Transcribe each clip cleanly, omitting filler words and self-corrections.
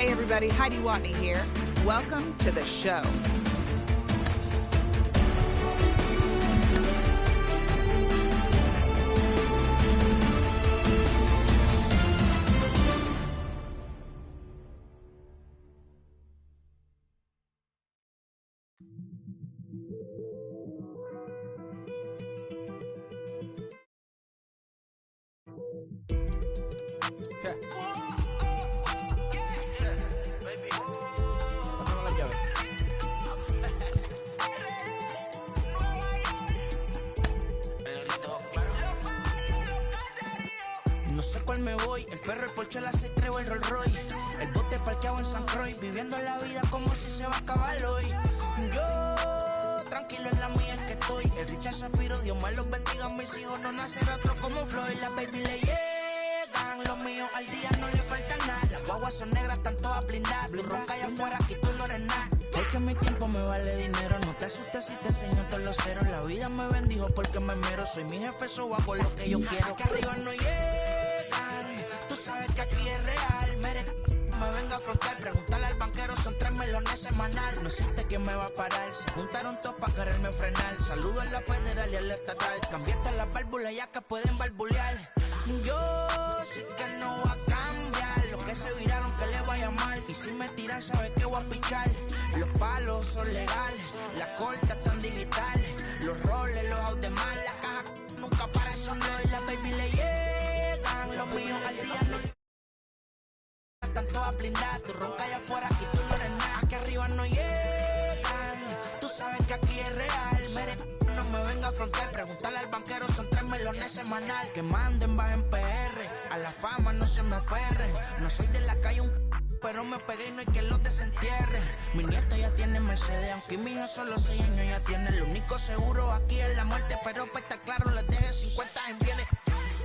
Hey everybody, Heidi Watney here. Welcome to the show. No sé cuál me voy, el ferro, el Porsche, la C3 o el Rolls Royce. El bote parqueado en San Croix, viviendo la vida como si se va a acabar hoy. Yo, tranquilo en la mía es que estoy. El Richard Zafiro, Dios me los bendiga, mis hijos no nacerá otro como Floyd. Las baby le llegan, los míos al día no le falta nada. Las guaguas son negras, están todas blindadas. Tu ronca allá afuera, aquí tú no eres nada. Es que mi tiempo me vale dinero, no te asustes si te enseño todos los ceros. La vida me bendijo porque me mero, soy mi jefe, so hago lo que yo quiero. Aquí arriba no llegan, tú sabes que aquí es real. Me venga a afrontar, preguntarle al banquero, son 3 melones semanal. No existe quien me va a parar, se juntaron todos para quererme frenar. Saludo a la federal y a la estatal, cambié todas las válvulas ya que pueden barbulear. Yo sí que no voy a cambiar, los que se viraron que le vaya mal. Y si me tiran sabes que voy a pichar. Los palos son legales, las cortas están digitales. Los roles, los out de mal, la caja nunca para eso no. Y las baby le llegan, los míos al día no le están todas blindadas. Tu ronca allá afuera, aquí tú no eres nada. Aquí arriba no llegan, tú sabes que aquí es real. No me venga a afrontar, preguntarle al banquero, son 3 melones semanal. Que manden, bajen PR, a la fama no se me aferren. No soy de la calle pero me pegué y no hay que los desentierre. Mi nieto ya tiene Mercedes, aunque mi hijo solo 6 años ya tiene. Lo único seguro aquí es la muerte, pero para estar claro les deje 50 en bienes.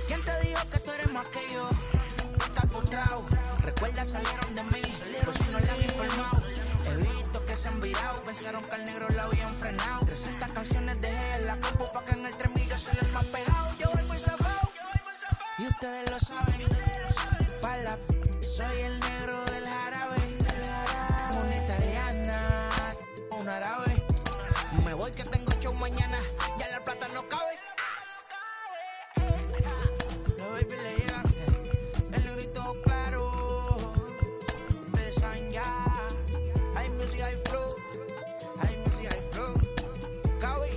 ¿Quién te dijo que tú eres más que yo? Estás frustrado, recuerda salieron de mí, pues si no le han informado. He visto que se han virado, pensaron que al negro lo habían frenado. 300 canciones dejé en la compu pa' que en el 3000 yo sea el más pegado. Yo voy muy zafado, y ustedes lo saben. Pa' la soy el negro del jarabe. Una italiana, un árabe. Me voy que tengo show mañana, ya la plata no cabe. Los baby le llegan, el negrito claro. Ustedes saben ya. Hay music, hay flow. Hay music, hay flow. Cabi,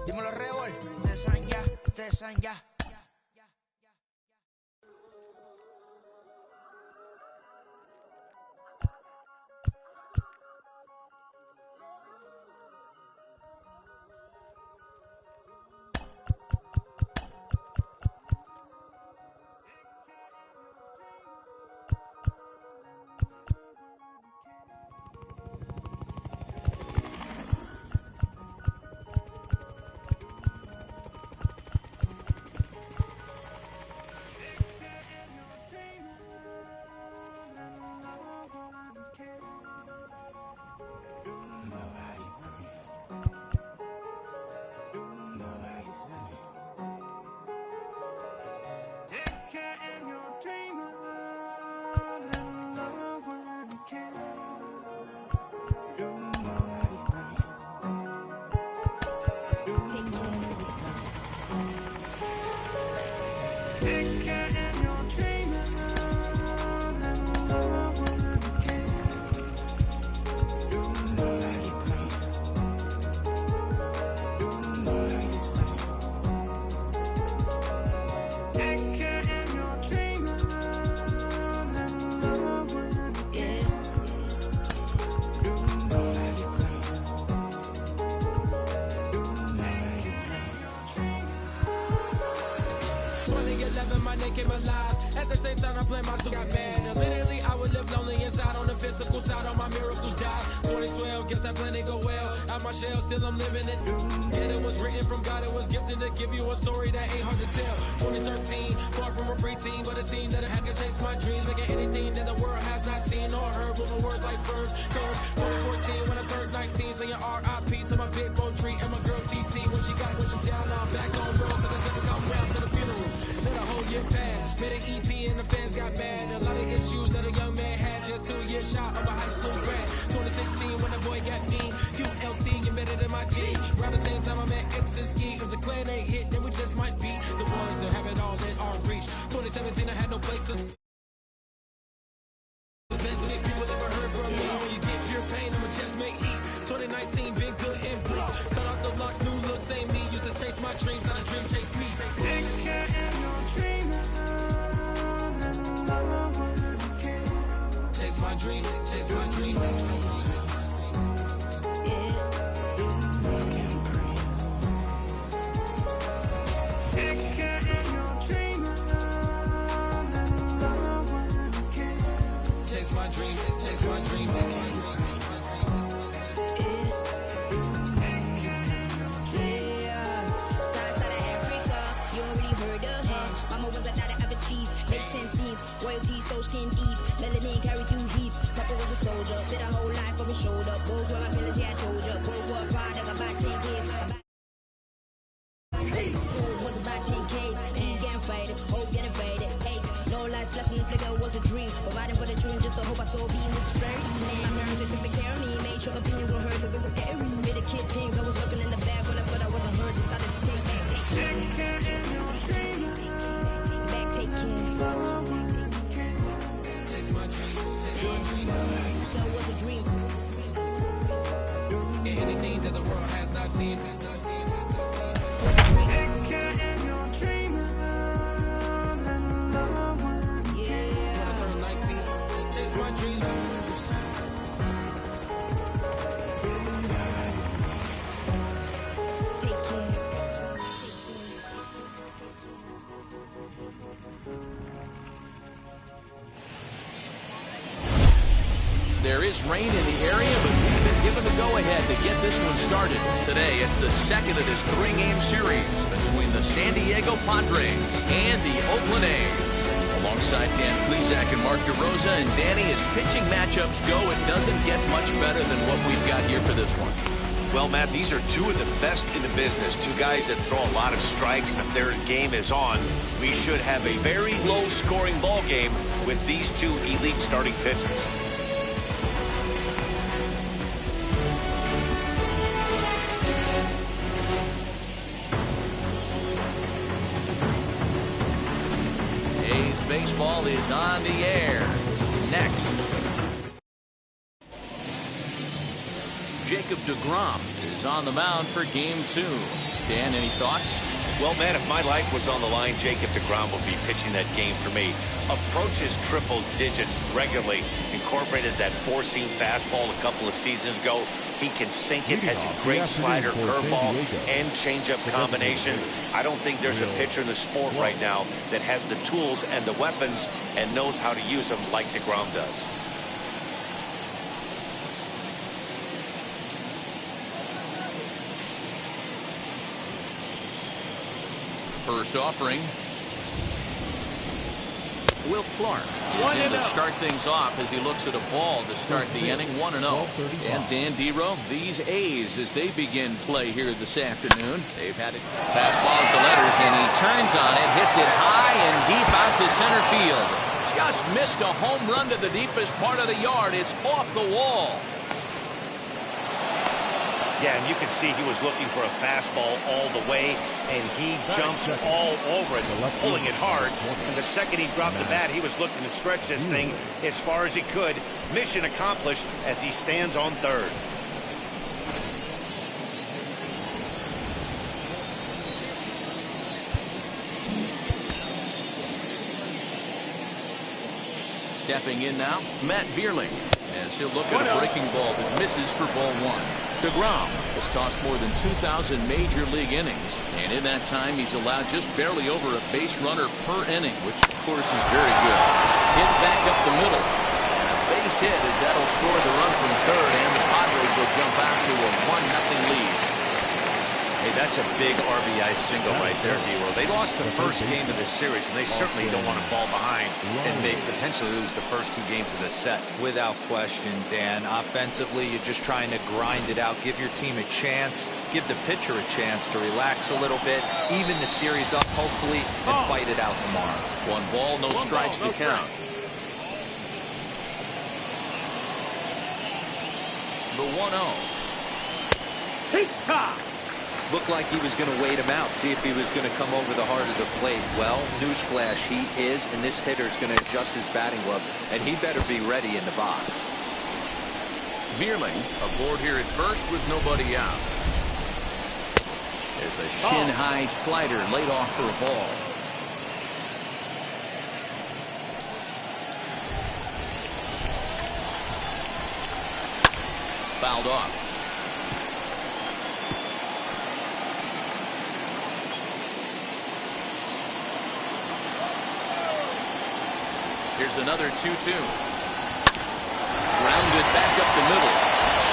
dímelo Rebol. Ustedes saben ya, ustedes saben ya. Came alive. At the same time, I play my suit got mad. Now, literally, I would live lonely inside. On the physical side, all my miracles died. 2012, guess that plan didn't go well. Out my shell, still I'm living it. Yeah, it was written from God. It was gifted to give you a story that ain't hard to tell. 2013, far from a preteen, but it seemed that I had to chase my dreams, making anything that the world has not seen or heard. Moving words like verbs. Curves. 2014, when I turned 19, saying R.I.P. to my big bone tree and my girl TT. When she down, now I'm back on road, cause I couldn't come round to the funeral. Let a whole year pass. Made an EP and the fans got mad. A lot of issues that a young man had just 2 years a shot of a high school grad. 2016 when the boy got mean. QLT embedded in my jeans. Around the same time I met X and Ski. If the clan ain't hit, then we just might be the ones that have it all in our reach. 2017 I had no place to the best that people ever heard from me. When you get pure pain, I'ma just make heat. 2019 been good and bleak. Cut off the locks, new look, same me. Used to chase my dreams, not a dream chase me. Chase my dream, chase my dream. Chase my dream, chase my dream, chase my dream. Royalty so skin deep, melanin carry through heat. Papa was a soldier, did a whole life on his shoulder. Both were my feelings, yeah, I told ya. Both were a product, about 10 kids. School was about 10 Ks, and getting faded, hope getting faded. Aches, no lights flashing, the flicker was a dream. Providing for the dream, just to hope I saw being with prosperity. Man, my parents, they took care of me, made sure opinions were heard, cause it was scary. Made a kid things, I was looking in the back when I thought I wasn't heard. Decided to take back, take care. Anything that the world has not seen. When I turn 19, chase my dreams. Take care. There is rain in the area, but we've been given the go-ahead to get this one started. Today, it's the second of this three-game series between the San Diego Padres and the Oakland A's. Alongside Dan Plezak and Mark DeRosa, and Danny, as pitching matchups go, it doesn't get much better than what we've got here for this one. Well, Matt, these are two of the best in the business. Two guys that throw a lot of strikes, and if their game is on, we should have a very low-scoring ball game with these two elite starting pitchers. A's baseball is on the air. Next, Jacob deGrom is on the mound for Game 2. Dan, any thoughts? Well, man, if my life was on the line, Jacob deGrom would be pitching that game for me. Approaches triple digits regularly. Incorporated that four-seam fastball a couple of seasons ago. He can sink it, has a great slider, curveball, and changeup combination. I don't think there's a pitcher in the sport right now that has the tools and the weapons and knows how to use them like deGrom does. First offering. Will Clark is in to start things off as he looks at a ball to start the inning. 1-0. And Dan Dero, these A's, as they begin play here this afternoon, they've had it fastball at the letters, and he turns on it, hits it high and deep out to center field. Just missed a home run to the deepest part of the yard. It's off the wall. Yeah, and you can see he was looking for a fastball all the way, and he jumps all over it, pulling it hard. And the second he dropped the bat, he was looking to stretch this thing as far as he could. Mission accomplished as he stands on third. Stepping in now, Matt Vierling, as he'll look at a breaking ball that misses for ball one. deGrom has tossed more than 2,000 major league innings, and in that time he's allowed just barely over a base runner per inning, which of course is very good. Hit back up the middle, and a base hit as that'll score the run from third, and the Padres will jump out to a 1-0 lead. Hey, that's a big RBI single right there, D-Roll. They lost the first game of this series, and they certainly don't want to fall behind and potentially lose the first two games of this set. Without question, Dan. Offensively, you're just trying to grind it out, give your team a chance, give the pitcher a chance to relax a little bit, even the series up, hopefully, and fight it out tomorrow. 1 ball, no strikes to count. the 1-0. Looked like he was going to wait him out, see if he was going to come over the heart of the plate. Well, newsflash, he is, and this hitter's going to adjust his batting gloves, and he better be ready in the box. Vierling aboard here at first with nobody out. There's a shin-high slider laid off for a ball. Fouled off. Here's another 2-2. Grounded back up the middle.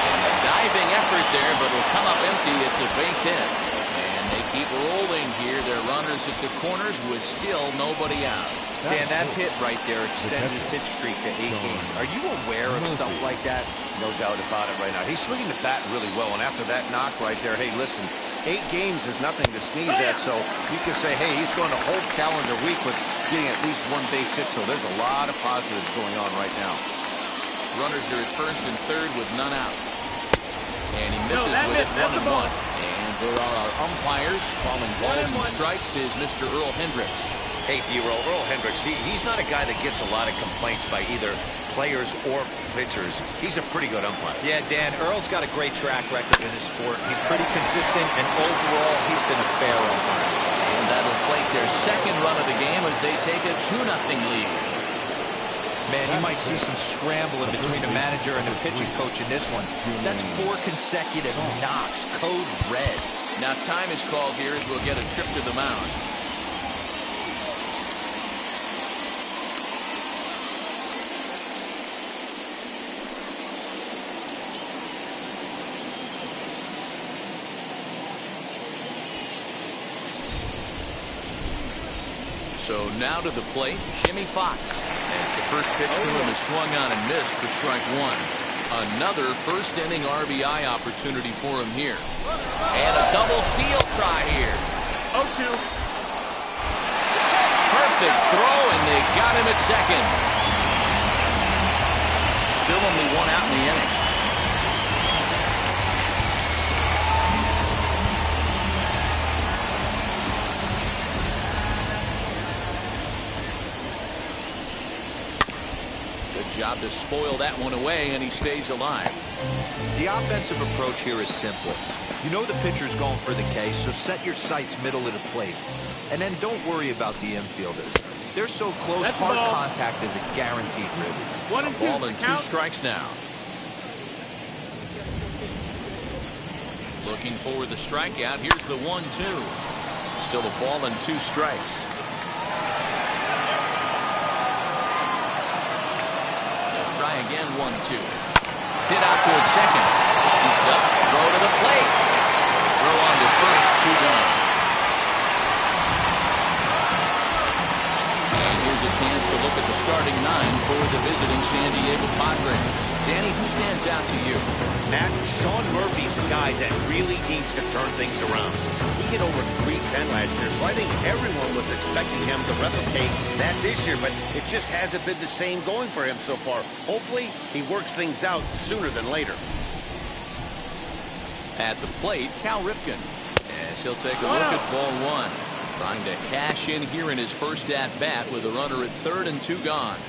And a diving effort there, but it'll come up empty. It's a base hit. And they keep rolling here. Their runners at the corners with still nobody out. Dan, that hit right there extends his hit streak to 8 games. Are you aware of stuff like that? No doubt about it right now. He's swinging the bat really well, and after that knock right there, hey, listen, 8 games is nothing to sneeze at, so you can say, hey, he's going to hold calendar week with getting at least 1 base hit, so there's a lot of positives going on right now. Runners are at first and third with none out. And he misses with it 1-1. And there are our umpires calling balls and strikes is Mr. Earl Hendricks. Hey, D-Roll, Earl Hendricks, he's not a guy that gets a lot of complaints by either players or pitchers. He's a pretty good umpire. Yeah, Dan, Earl's got a great track record in his sport. He's pretty consistent, and overall, he's been a fair umpire. And that'll plate their second run of the game as they take a 2-0 lead. Man, you might see some scrambling between the manager and the pitching coach in this one. That's 4 consecutive knocks, code red. Now time is called here as we'll get a trip to the mound. So now to the plate, Jimmy Fox. As the first pitch to him is swung on and missed for strike 1. Another first inning RBI opportunity for him here. And a double steal try here. 0-2. Perfect throw, and they got him at second. Still only 1 out in the inning. Job to spoil that one away, and he stays alive. The offensive approach here is simple. You know the pitcher's going for the K, so set your sights middle of the plate. And then don't worry about the infielders. They're so close, hard contact is a guaranteed ribby. 1 and 2. Ball and 2 strikes now. Looking for the strikeout. Here's the 1-2. Still a ball and 2 strikes. Again, 1-2. Hit out toward second. Scooped up. Throw to the plate. Throw on to first. 2 gone. And here's a chance to look at the starting 9 for the visiting San Diego Padres. Danny, who stands out to you? Matt, Sean Murphy's a guy that really needs to turn things around. He hit over .310 last year, so I think everyone was expecting him to replicate that this year, but it just hasn't been the same going for him so far. Hopefully, he works things out sooner than later. At the plate, Cal Ripken, as he'll take a look at ball 1. Trying to cash in here in his first at-bat with a runner at third and 2 gone.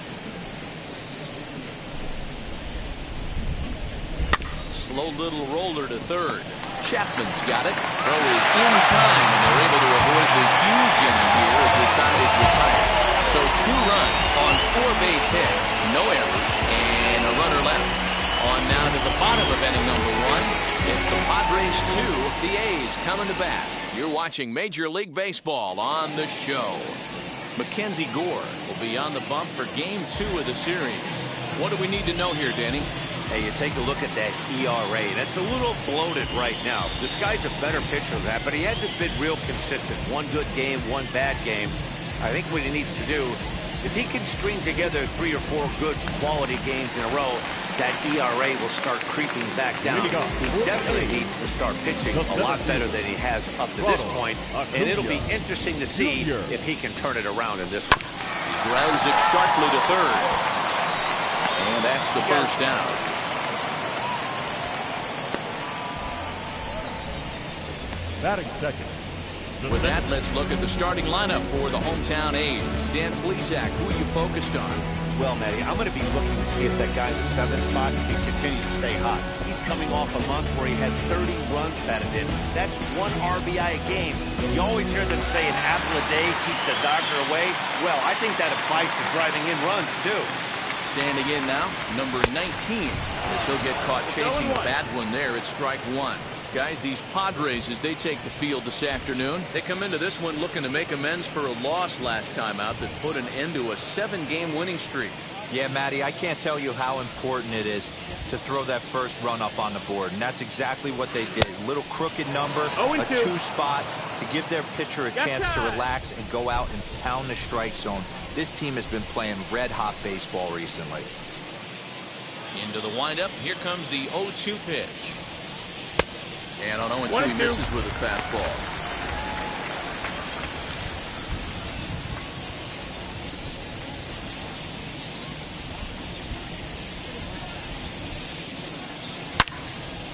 Slow little roller to third. Chapman's got it. Throw is in time, and they're able to avoid the huge inning here as the side is retired. So 2 runs on 4 base hits, no errors, and a runner left. On now to the bottom of inning number 1. It's the Padres 2, the A's coming to bat. You're watching Major League Baseball on the show. Mackenzie Gore will be on the bump for Game 2 of the series. What do we need to know here, Danny? Hey, you take a look at that ERA. That's a little bloated right now. This guy's a better pitcher than that, but he hasn't been real consistent. 1 good game, 1 bad game. I think what he needs to do, if he can string together 3 or 4 good quality games in a row, that ERA will start creeping back down. He definitely needs to start pitching a lot better than he has up to this point, and it'll be interesting to see if he can turn it around in this one. He grounds it sharply to third. And that's the first down. Batting second. With that, let's look at the starting lineup for the hometown A's. Dan Plesac, who are you focused on? Well, Matty, I'm going to be looking to see if that guy in the 7th spot can continue to stay hot. He's coming off a month where he had 30 runs batted in. That's 1 RBI a game. You always hear them say an apple a day keeps the doctor away. Well, I think that applies to driving in runs, too. Standing in now, number 19. As he'll get caught chasing a bad one there at strike 1. Guys, these Padres, as they take the field this afternoon, they come into this one looking to make amends for a loss last time out that put an end to a 7-game winning streak. Yeah, Matty, I can't tell you how important it is to throw that first run up on the board, and that's exactly what they did. Little crooked number, a 2 spot to give their pitcher a chance to relax and go out and pound the strike zone. This team has been playing red-hot baseball recently. Into the windup, here comes the 0-2 pitch. And on 0-2, he misses with a fastball.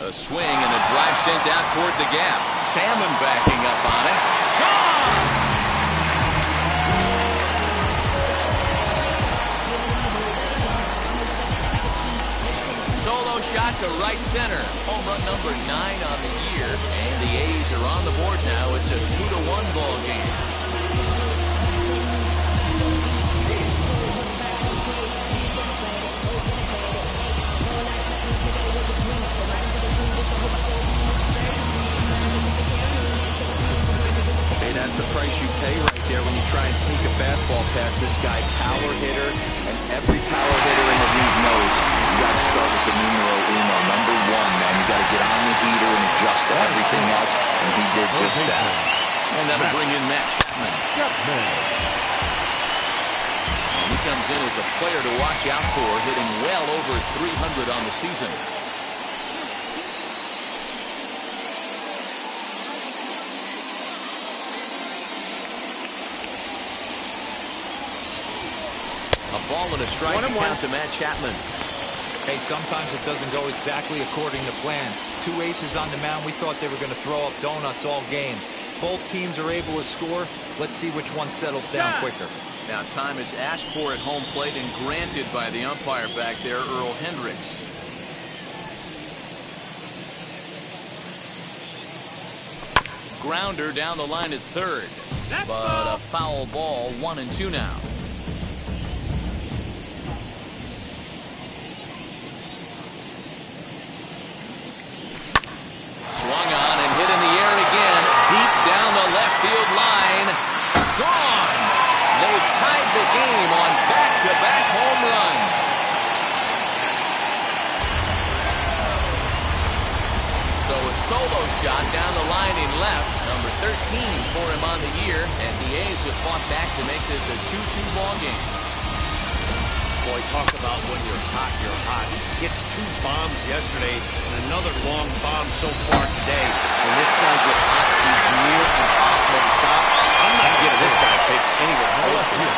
A swing and a drive sent out toward the gap. Salmon backing up on it. Gone! Solo shot to right center. Home run number 9 on the year. And the A's are on the board now. It's a 2-1 ball game. Hey, that's the price you pay right there when you try and sneak a fastball past this guy. Power hitter, and every power hitter in the league knows you got to start with the numero uno, number 1, man. You got to get on the heater and adjust to everything else, and he did just that. And that'll bring in Matt Chapman. And he comes in as a player to watch out for, hitting well over 300 on the season. A ball and a strike to count to Matt Chapman. Hey, sometimes it doesn't go exactly according to plan. 2 aces on the mound. We thought they were going to throw up donuts all game. Both teams are able to score. Let's see which one settles down quicker. Now time is asked for at home plate and granted by the umpire back there, Earl Hendricks. Grounder down the line at third. But a foul ball, 1-2 now. Swung on and hit in the air again, deep down the left field line. Gone! They've tied the game on back-to-back home runs. So a solo shot down the line in left, number 13 for him on the year, as the A's have fought back to make this a 2-2 ball game. Boy, talk about when you're hot, you're hot. Hits 2 bombs yesterday and another long bomb so far today. When this guy gets hot, he's near impossible to stop. I'm not giving this guy a pitch anywhere close to him.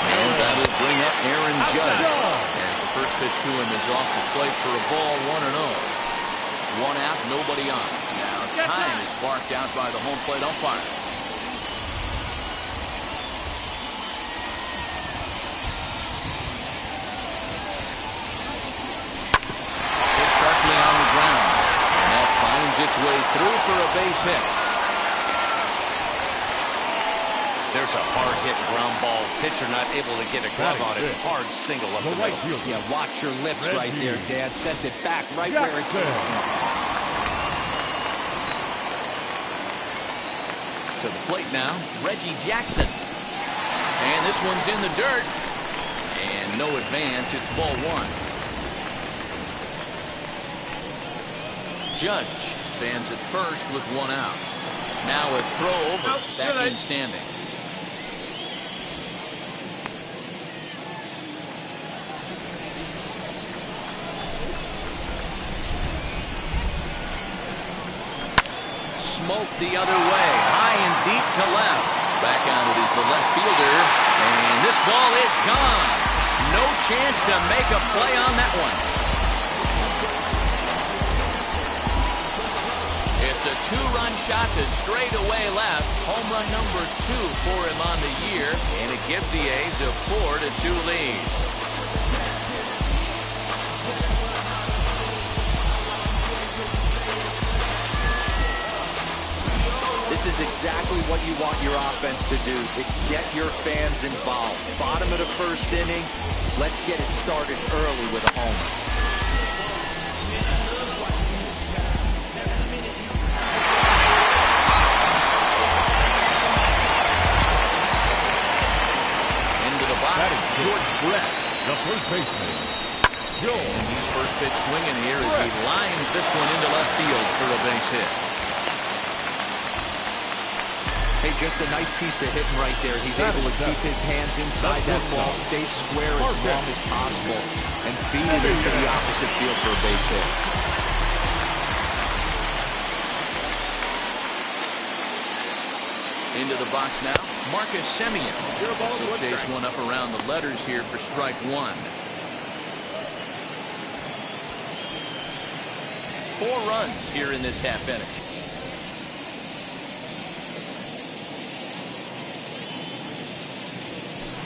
And that will bring up Aaron Judge. As the first pitch to him is off the plate for a ball, 1-0. 1 out, nobody on. Now time is barked out by the home plate umpire. On the ground, and that finds its way through for a base hit. There's a hard hit ground ball. Pitcher not able to get a glove on it. Hard single up the middle. Yeah, watch your lips right there, Dad. Sent it back right where it came from. To the plate now, Reggie Jackson. And this one's in the dirt. And no advance. It's ball 1. Judge stands at first with 1 out. Now a throw over, back in standing. Smoke the other way, high and deep to left. Back on it is the left fielder, and this ball is gone. No chance to make a play on that one. It's a two-run shot to straightaway left. Home run number 2 for him on the year, and it gives the A's a 4-2 lead. This is exactly what you want your offense to do, to get your fans involved. Bottom of the first inning, let's get it started early with a homer. Into the box, George Brett, the first baseman. And he's first pitch swinging here as he lines this one into left field for a base hit. Hey, just a nice piece of hitting right there. He's able to keep his hands inside that ball, stay square as long as possible, and feed it into the opposite field for a base hit. Into the box now, Marcus Semien. He'll chase one up around the letters here for strike 1. 4 runs here in this half inning.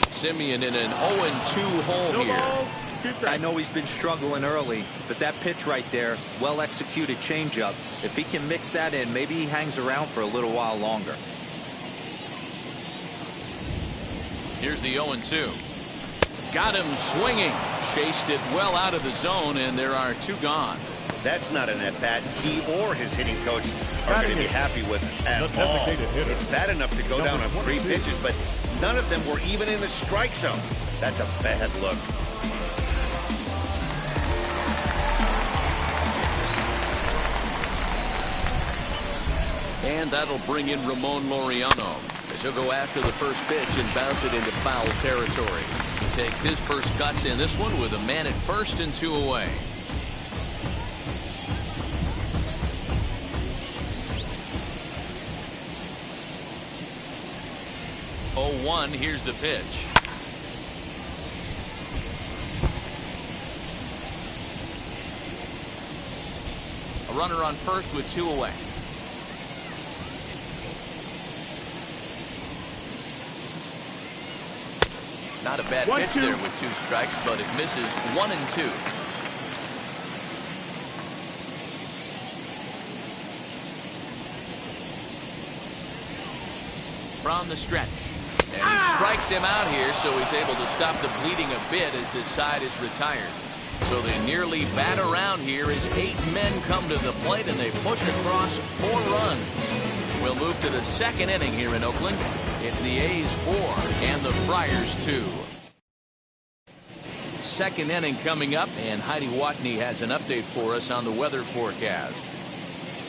Semien in an 0-2 hole here. I know he's been struggling early, but that pitch right there, well-executed changeup, if he can mix that in, maybe he hangs around for a little while longer. Here's the 0-2. Got him swinging. Chased it well out of the zone, and there are 2 gone. That's not an at-bat he or his hitting coach are going to be happy with at all. It's bad enough to go down on 3 pitches, but none of them were even in the strike zone. That's a bad look. And that'll bring in Ramon Laureano, as he'll go after the first pitch and bounce it into foul territory. He takes his first cuts in this one with a man at first and 2 away. 0-1, here's the pitch. A runner on first with 2 away. Not a bad pitch there with 2 strikes, but it misses 1-2. From the stretch. And he strikes him out here, so he's able to stop the bleeding a bit as this side is retired. So they nearly bat around here as 8 men come to the plate and they push across 4 runs. We'll move to the 2nd inning here in Oakland. It's the A's 4 and the Friars 2. 2nd inning coming up, and Heidi Watney has an update for us on the weather forecast.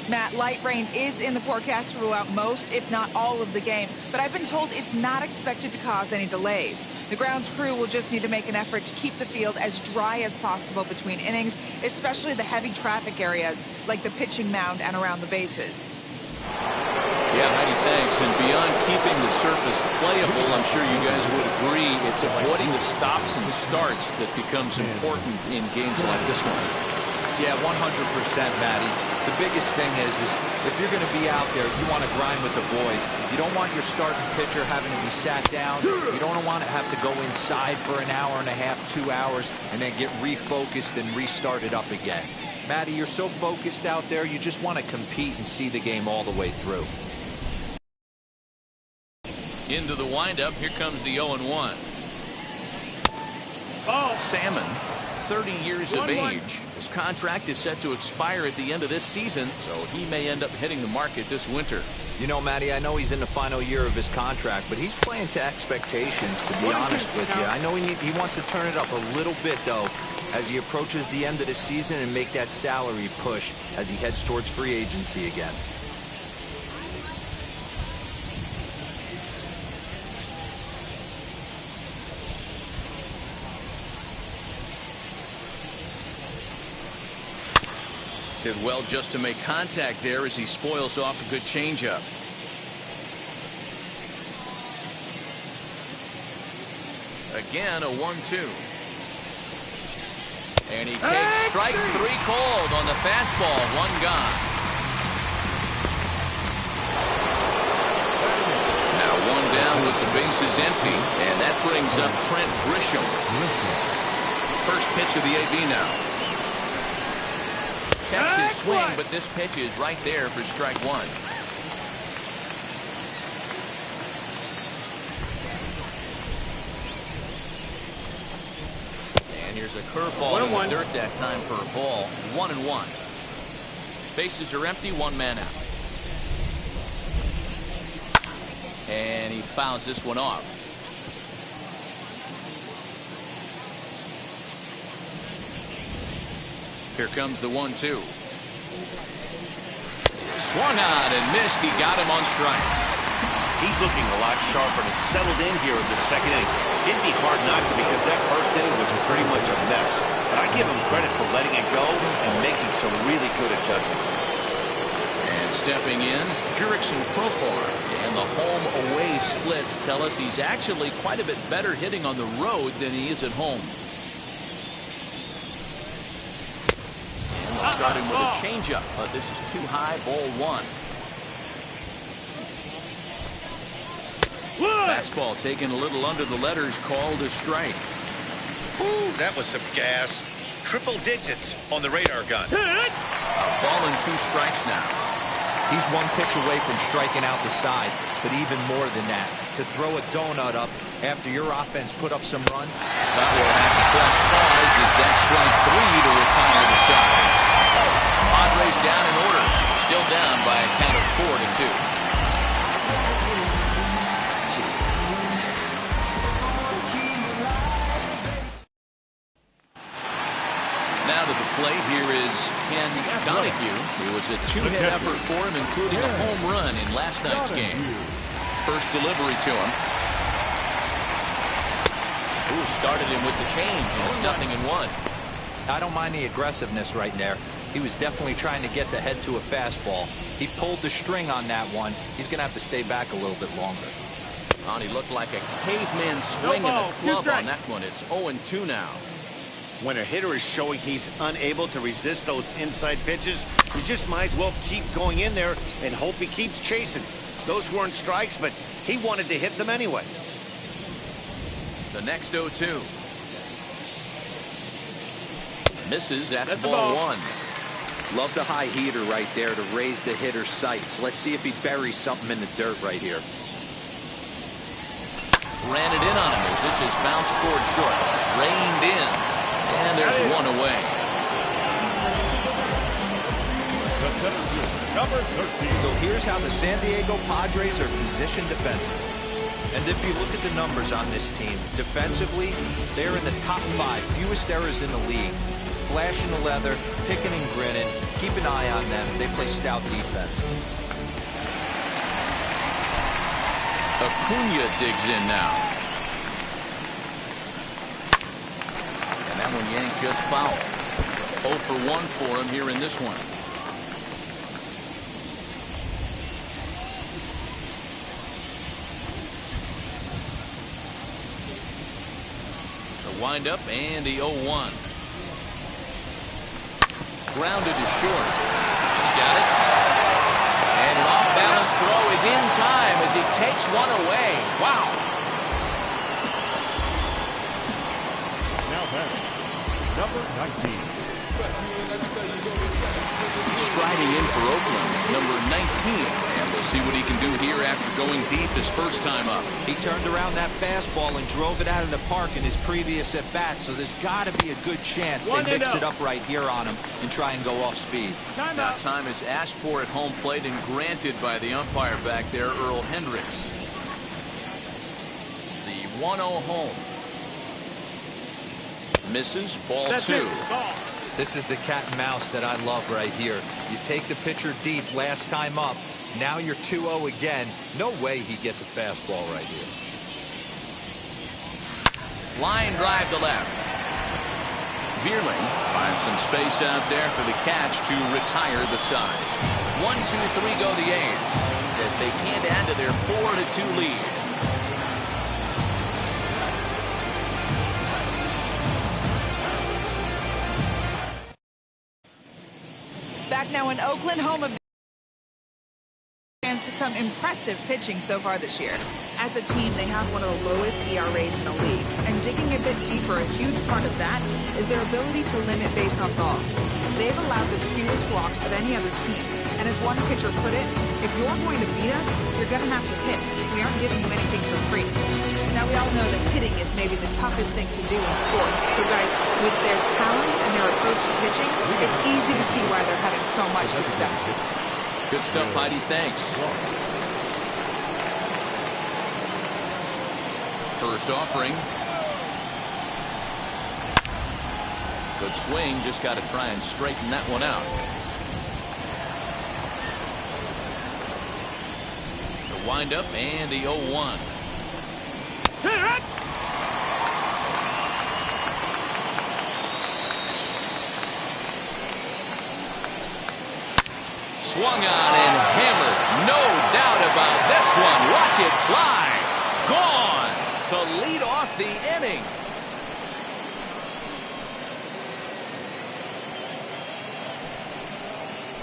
Matt, light rain is in the forecast throughout most, if not all, of the game, but I've been told it's not expected to cause any delays. The grounds crew will just need to make an effort to keep the field as dry as possible between innings, especially the heavy traffic areas like the pitching mound and around the bases. Yeah, Heidi, thanks. And beyond keeping the surface playable, I'm sure you guys would agree, it's avoiding the stops and starts that becomes important in games like this one. Yeah, 100%, Matty. The biggest thing is if you're going to be out there, you want to grind with the boys. You don't want your starting pitcher having to be sat down. You don't want to have to go inside for an hour and a half, 2 hours, and then get refocused and restarted up again. Matty, you're so focused out there, you just want to compete and see the game all the way through. Into the windup, here comes the 0-1. Salmon, 30 years of age. His contract is set to expire at the end of this season, so he may end up hitting the market this winter. You know, Matty, I know he's in the final year of his contract, but he's playing to expectations, to be honest with you. I know he wants to turn it up a little bit, though, as he approaches the end of the season and make that salary push as he heads towards free agency again. Did well just to make contact there as he spoils off a good changeup. Again, a 1-2. And he takes strike 3 cold on the fastball. 1 gone. One down with the bases empty, and that brings up Trent Grisham. First pitch of the AB now. Checks his swing, but this pitch is right there for strike one. And here's a curveball in the dirt that time for a ball. 1-1. Bases are empty, one man out. And he fouls this one off. Here comes the 1-2. Swung on and missed. He got him on strikes. He's looking a lot sharper and settled in here in the second inning. It'd be hard not to because that first inning was pretty much a mess. But I give him credit for letting it go and making some really good adjustments. And stepping in, Jurickson Profar. And the home-away splits tell us he's actually quite a bit better hitting on the road than he is at home. And they'll start him with a changeup, but this is too high, ball one. Fastball taken a little under the letters, called a strike. Ooh, that was some gas. Triple digits on the radar gun. A ball and 2 strikes now. He's one pitch away from striking out the side, but even more than that, to throw a donut up after your offense put up some runs. That will have to press pause as that strike 3 to retire the side. Padres down in order, still down by a count of 4-2. Now to the plate, here is Ken Donahue. It was a 2-hit effort for him, including a home run in last night's game. First delivery to him. Ooh, started him with the change, and it's 0-1. I don't mind the aggressiveness right there. He was definitely trying to get the head to a fastball. He pulled the string on that one. He's going to have to stay back a little bit longer. Oh, he looked like a caveman swinging a club on that one. It's 0-2 now. When a hitter is showing he's unable to resist those inside pitches, you just might as well keep going in there and hope he keeps chasing. Those weren't strikes, but he wanted to hit them anyway. The next 0-2. Misses, that's ball one. Love the high heater right there to raise the hitter's sights. Let's see if he buries something in the dirt right here. Ran it in on him as this is bounced toward short. Reined in. And there's one away. So here's how the San Diego Padres are positioned defensively. And if you look at the numbers on this team, defensively, they're in the top 5, fewest errors in the league. Flashing the leather, picking and grinning. Keep an eye on them. They play stout defense. Acuna digs in now. That one yanked just foul. 0 for 1 for him here in this one. The windup and the 0-1. Grounded to short. He's got it. And an off-balance throw is in time as he takes one away. Wow. Number 19. Striding in for Oakland, number 19. And we'll see what he can do here after going deep his first time up. He turned around that fastball and drove it out of the park in his previous at-bat, so there's got to be a good chance they mix it up right here on him and try and go off speed. Now time is asked for at home plate and granted by the umpire back there, Earl Hendricks. The 1-0 home. Misses, ball 2. This is the cat and mouse that I love right here. You take the pitcher deep last time up. Now you're 2-0 again. No way he gets a fastball right here. Line drive to left. Vierling finds some space out there for the catch to retire the side. 1-2-3 go the A's as they can't add to their 4-2 lead. Back now in Oakland, home of the fans, to some impressive pitching so far this year. As a team, they have one of the lowest ERAs in the league. And digging a bit deeper, a huge part of that is their ability to limit base-hit balls. They've allowed the fewest walks of any other team. And as one pitcher put it, if you're going to beat us, you're going to have to hit. We aren't giving you anything for free. Now, we all know that hitting is maybe the toughest thing to do in sports. So, guys, with their talent and their approach to pitching, it's easy to see why they're having so much success. Good stuff, Heidi. Thanks. First offering. Good swing. Just got to try and straighten that one out. The windup and the 0-1. Swung on and hammered. No doubt about this one. Watch it fly. Gone to lead off the inning.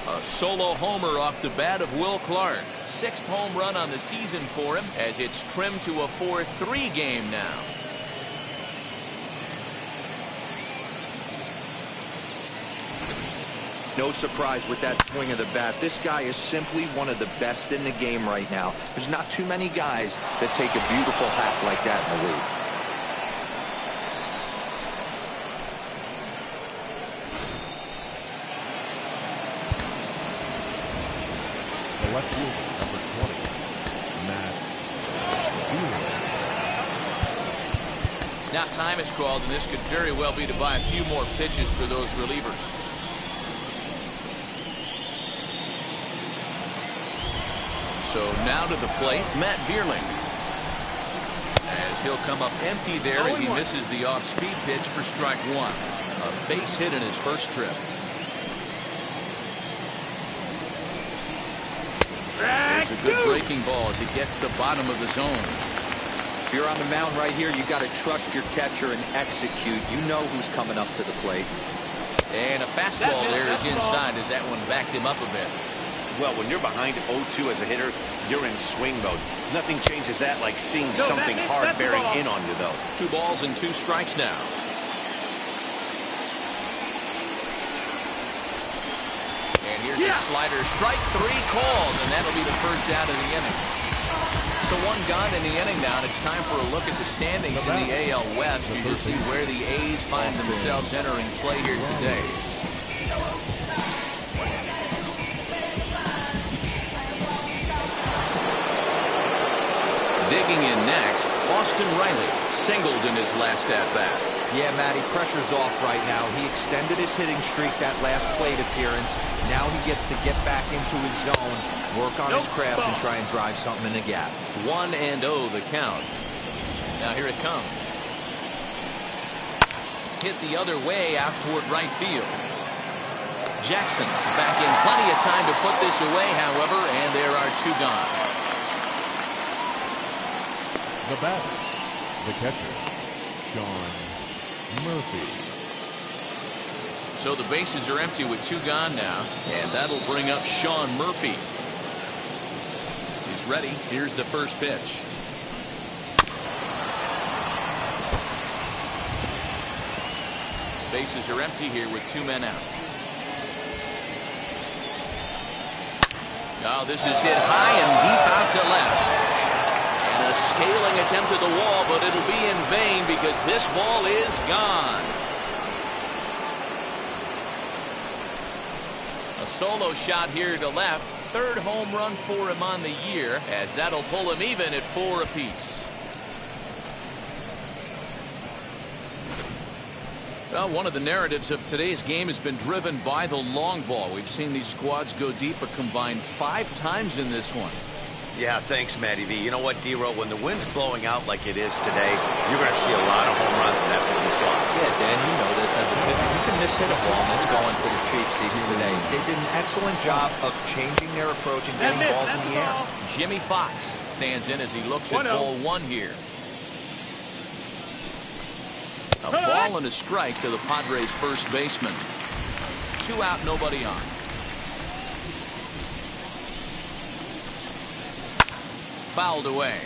A solo homer off the bat of Will Clark. 6th home run on the season for him as it's trimmed to a 4-3 game now. No surprise with that swing of the bat. This guy is simply one of the best in the game right now. There's not too many guys that take a beautiful hack like that in the league. The left fielder, number 20, Matt Veerling. Now time is called, and this could very well be to buy a few more pitches for those relievers. So now to the plate, Matt Veerling. As he'll come up empty there as he misses the off-speed pitch for strike one. A base hit in his first trip. There's a good breaking ball as he gets the bottom of the zone. If you're on the mound right here, you got to trust your catcher and execute. You know who's coming up to the plate. And a fastball there is inside as that one backed him up a bit. Well, when you're behind 0-2 as a hitter, you're in swing mode. Nothing changes that like seeing something hard bearing in on you, though. 2 balls and 2 strikes now. And here's a slider. Strike 3 called, and that'll be the first out of the inning. So 1 gone in the inning now, and it's time for a look at the standings in the AL West. You can see where the A's find themselves entering play here today. Digging in next, Austin Riley singled in his last at-bat. Yeah, Matty, pressure's off right now. He extended his hitting streak that last plate appearance. Now he gets to get back into his zone, work on his craft, and try and drive something in the gap. 1-0 the count. Now here it comes. Hit the other way out toward right field. Jackson back in, plenty of time to put this away, however, and there are 2 gone. The batter, the catcher, Sean Murphy. So the bases are empty with 2 gone now, and that'll bring up Sean Murphy. He's ready. Here's the first pitch. Bases are empty here with 2 men out. Now this is hit high and deep out to left. A scaling attempt to the wall, but it'll be in vain because this ball is gone. A solo shot here to left. 3rd home run for him on the year, as that'll pull him even at 4 apiece. Well, one of the narratives of today's game has been driven by the long ball. We've seen these squads go deep a combined 5 times in this one. Yeah, thanks, Matty V. You know what, D-Row, when the wind's blowing out like it is today, you're going to see a lot of home runs, and that's what we saw. Yeah, Dan, you know this as a pitcher. You can miss hit a ball, and it's going to the cheap seats today. They did an excellent job of changing their approach and getting balls in the air. Jimmy Fox stands in as he looks at ball 1 here. A ball and a strike to the Padres' first baseman. 2 out, nobody on. Fouled away.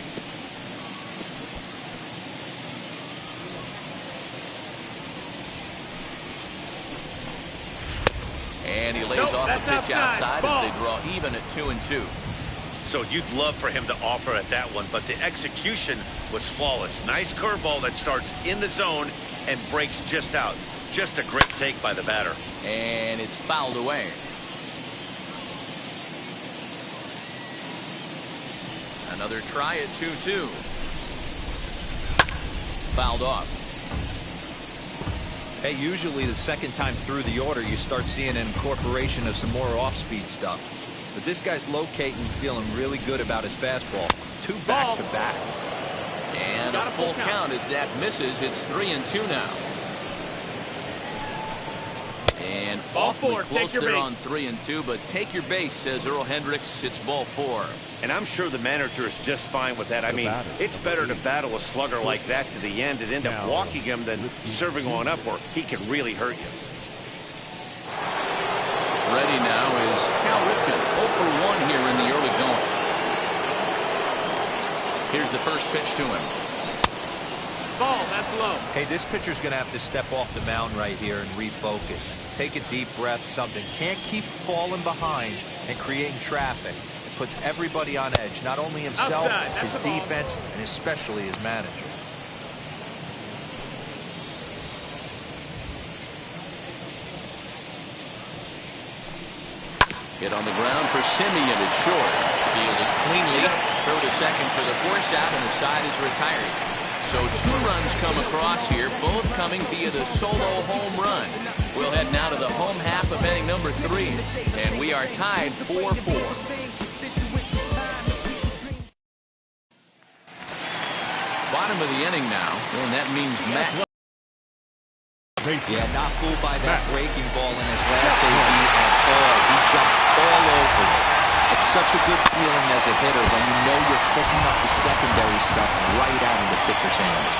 And he lays off a pitch outside as they draw even at 2-2. So you'd love for him to offer at that one, but the execution was flawless. Nice curveball that starts in the zone and breaks just out. Just a great take by the batter. And it's fouled away. Another try at 2-2. Fouled off. Hey, usually the second time through the order, you start seeing an incorporation of some more off-speed stuff. But this guy's locating, feeling really good about his fastball. 2 back-to-back. And a full count as that misses. It's 3-2 now. And awfully close there on 3-2, but take your base, says Earl Hendricks. It's ball 4. And I'm sure the manager is just fine with that. I mean, it's better to battle a slugger like that to the end and end up walking him than serving one up where he can really hurt you. Ready now is Cal Ripken, 0 for 1 here in the early going. Here's the first pitch to him. Ball, that's low. Hey, this pitcher's going to have to step off the mound right here and refocus. Take a deep breath, something. Can't keep falling behind and creating traffic. It puts everybody on edge, not only himself, his defense, and especially his manager. Hit on the ground for Simeon at short. Fielded cleanly. Throw to second for the force out, and the side is retired. So 2 runs come across here, both coming via the solo home run. We'll head now to the home half of inning number 3, and we are tied 4-4. Bottom of the inning now, and that means Matt. Yeah, not fooled by that breaking ball in his last AB at all. He jumped all over it. It's such a good feeling as a hitter when you know you're picking up the secondary stuff right out of the pitcher's hands.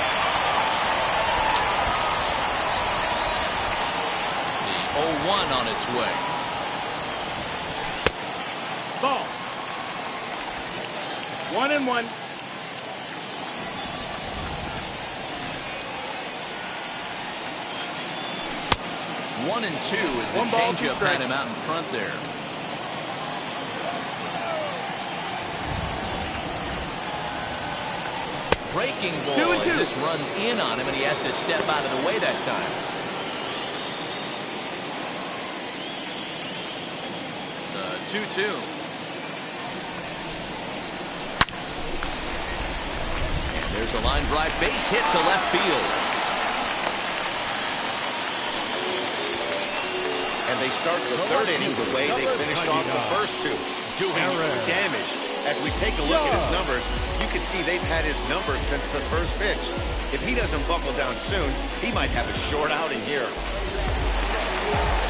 The 0-1 on its way. Ball. 1-1. One and 2 as the changeup had him out in front there. Breaking ball as this runs in on him, and he has to step out of the way that time. The 2-2. And there's a line drive base hit to left field. And they start the 3rd inning the way they finished off the first 2, doing damage. As we take a look at his numbers, you can see they've had his numbers since the first pitch. If he doesn't buckle down soon, he might have a short outing here.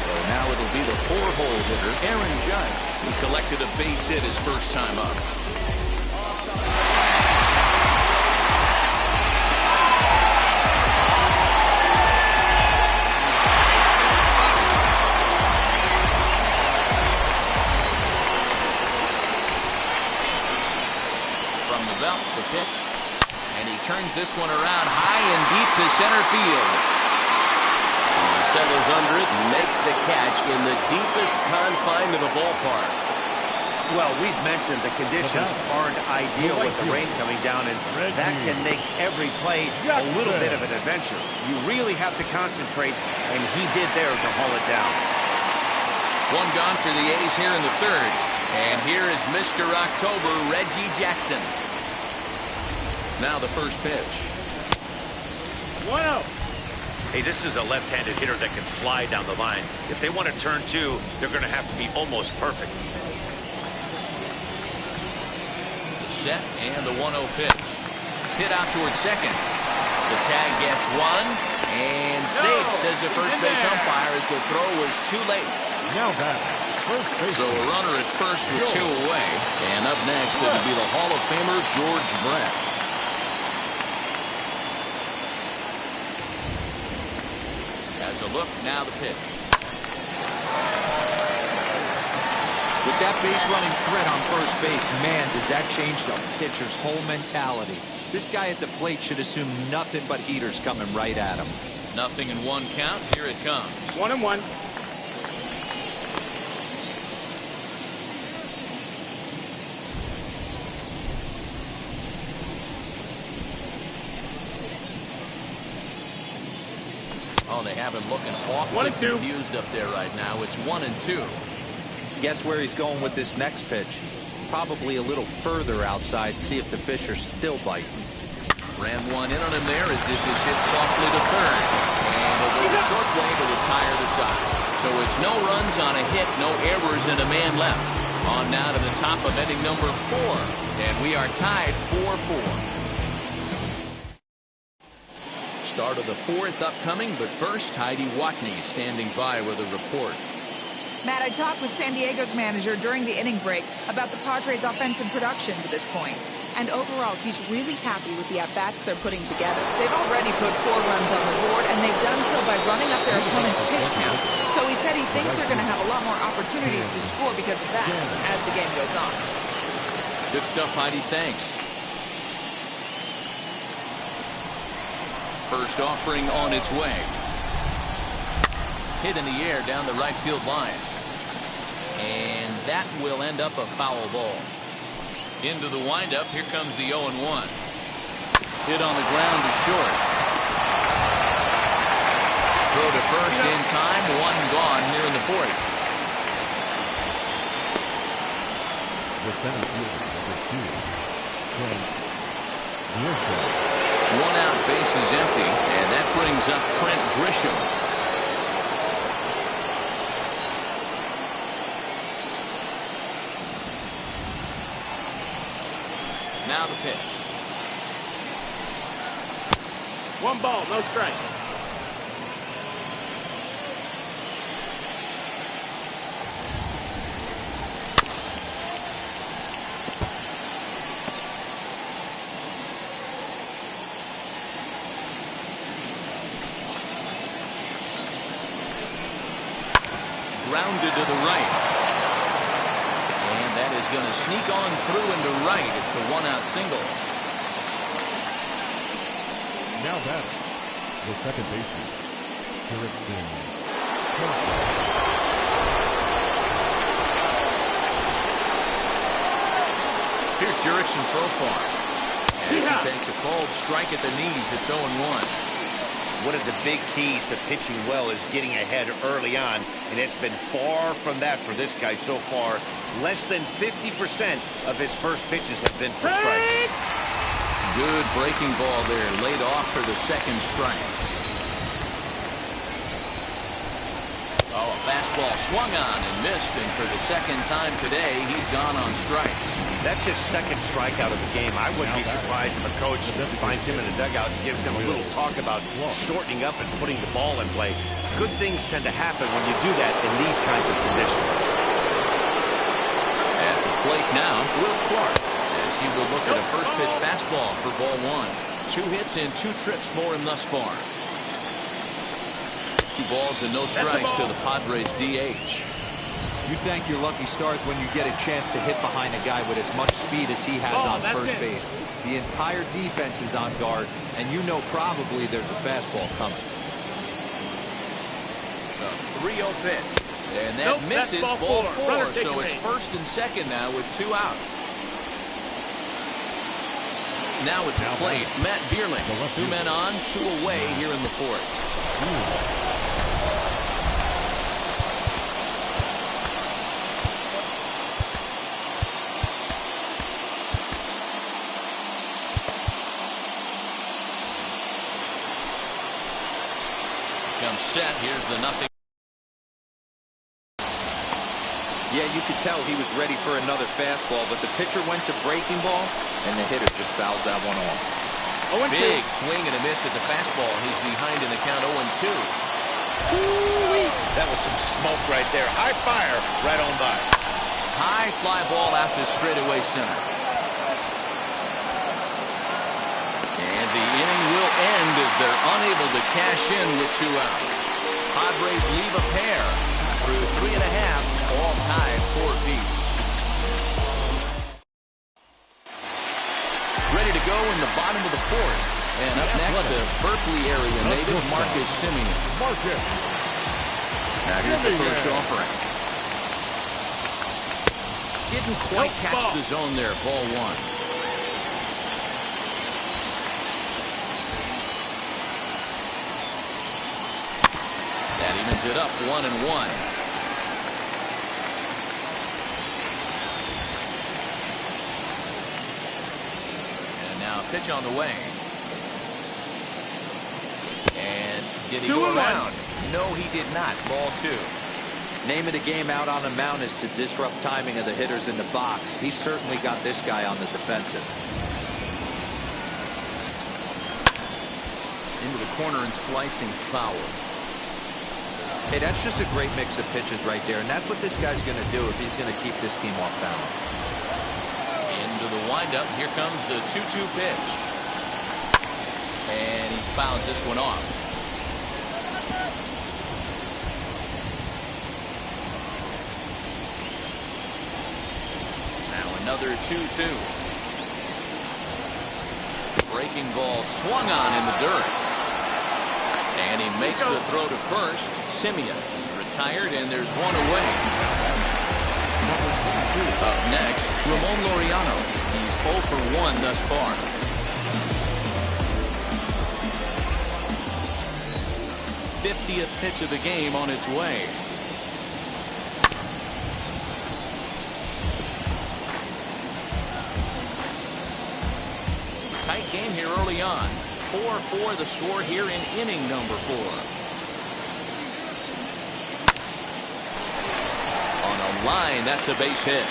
So now it'll be the 4-hole hitter, Aaron Judge, who collected a base hit his first time up. The pitch, and he turns this one around high and deep to center field. And he settles under it and makes the catch in the deepest confine of the ballpark. Well, we've mentioned the conditions aren't ideal with the rain coming down, and that can make every play a little bit of an adventure. You really have to concentrate, and he did there to haul it down. One gone for the A's here in the 3rd. And here is Mr. October, Reggie Jackson. Now the first pitch. 1-0. Hey, this is a left-handed hitter that can fly down the line. If they want to turn 2, they're going to have to be almost perfect. The set and the 1-0 pitch. Hit out towards second. The tag gets 1 and safe, says the first base umpire, as the throw was too late. Now back. So a runner at first with 2 away. And up next, it'll be the Hall of Famer George Brett. As a look, now the pitch. With that base running threat on first base, man, does that change the pitcher's whole mentality. This guy at the plate should assume nothing but heaters coming right at him. Nothing in 1 count. Here it comes. 1-1. Oh, they have him looking awfully confused up there right now. It's 1-2. Guess where he's going with this next pitch? Probably a little further outside, see if the fish are still biting. Ran one in on him there as this is hit softly to third. And he'll go the short way to retire the side. So it's no runs on a hit, no errors, and a man left. On now to the top of inning number 4. And we are tied 4-4. Start of the 4th upcoming, but first, Heidi Watney standing by with a report. Matt, I talked with San Diego's manager during the inning break about the Padres' offensive production to this point. And overall, he's really happy with the at-bats they're putting together. They've already put 4 runs on the board, and they've done so by running up their opponent's pitch count. So he said he thinks they're going to have a lot more opportunities to score because of that as the game goes on. Good stuff, Heidi. Thanks. First offering on its way. Hit in the air down the right field line. And that will end up a foul ball. Into the windup. Here comes the 0-1. Hit on the ground to short. Throw to first in time. 1 gone here in the 4th. The center fielder, number 2, Trent Grisham. 1 out, base is empty, and that brings up Trent Grisham. Now the pitch. 1 ball, no strike. Grounded to the right. And that is going to sneak on through into right. It's a 1-out single. Now batting, the second baseman, Jurickson. Here's Jurickson profile. As he takes a called strike at the knees, it's 0-1. One of the big keys to pitching well is getting ahead early on, and it's been far from that for this guy so far. Less than 50% of his first pitches have been for strikes. Good breaking ball there, laid off for the second strike. Oh, a fastball swung on and missed, and for the second time today, he's gone on strikes. That's his second strikeout of the game. I wouldn't be surprised if a coach finds him in the dugout and gives him a little talk about shortening up and putting the ball in play. Good things tend to happen when you do that in these kinds of conditions. At the plate now, Will Clark, as he will look at a first pitch fastball for ball 1. 2 hits and 2 trips for him thus far. 2 balls and no strikes to the Padres DH. You thank your lucky stars when you get a chance to hit behind a guy with as much speed as he has on first base. The entire defense is on guard, and you know probably there's a fastball coming. The 3-0 pitch. And that misses ball 4, so it's first and second now with 2 out. Now at the plate, Matt Vierling. 2 men on, 2 away here in the 4th. Comes set. Here's the 0. Yeah, you could tell he was ready for another fastball, but the pitcher went to breaking ball, and the hitter just fouls that one off. Big swing and a miss at the fastball. He's behind in the count 0-2. That was some smoke right there. High fire right on by. High fly ball out to straightaway center. And the inning will end as they're unable to cash in with 2 outs. Padres leave a pair through 3 1/2, all tied 4 apiece. Ready to go in the bottom of the 4th. And up next, a Berkeley area native, Marcus Simeon. Now here's the first offering. Didn't quite catch the zone there, ball 1. brings it up 1-1. And now pitch on the way. And did he go around? No, he did not. Ball 2. Name of the game out on the mound is to disrupt timing of the hitters in the box. He certainly got this guy on the defensive. Into the corner and slicing foul. Hey, that's just a great mix of pitches right there, and that's what this guy's going to do if he's going to keep this team off balance. Into the windup. Here comes the 2-2 pitch. And he fouls this one off. Another 2-2. Breaking ball swung on in the dirt. And he makes the throw to first. Simeon is retired, and there's one away. Up next, Ramon Laureano. He's 0 for 1 thus far. '50th pitch of the game on its way. Tight game here early on. 4-4 the score here in inning number 4. On a line, that's a base hit.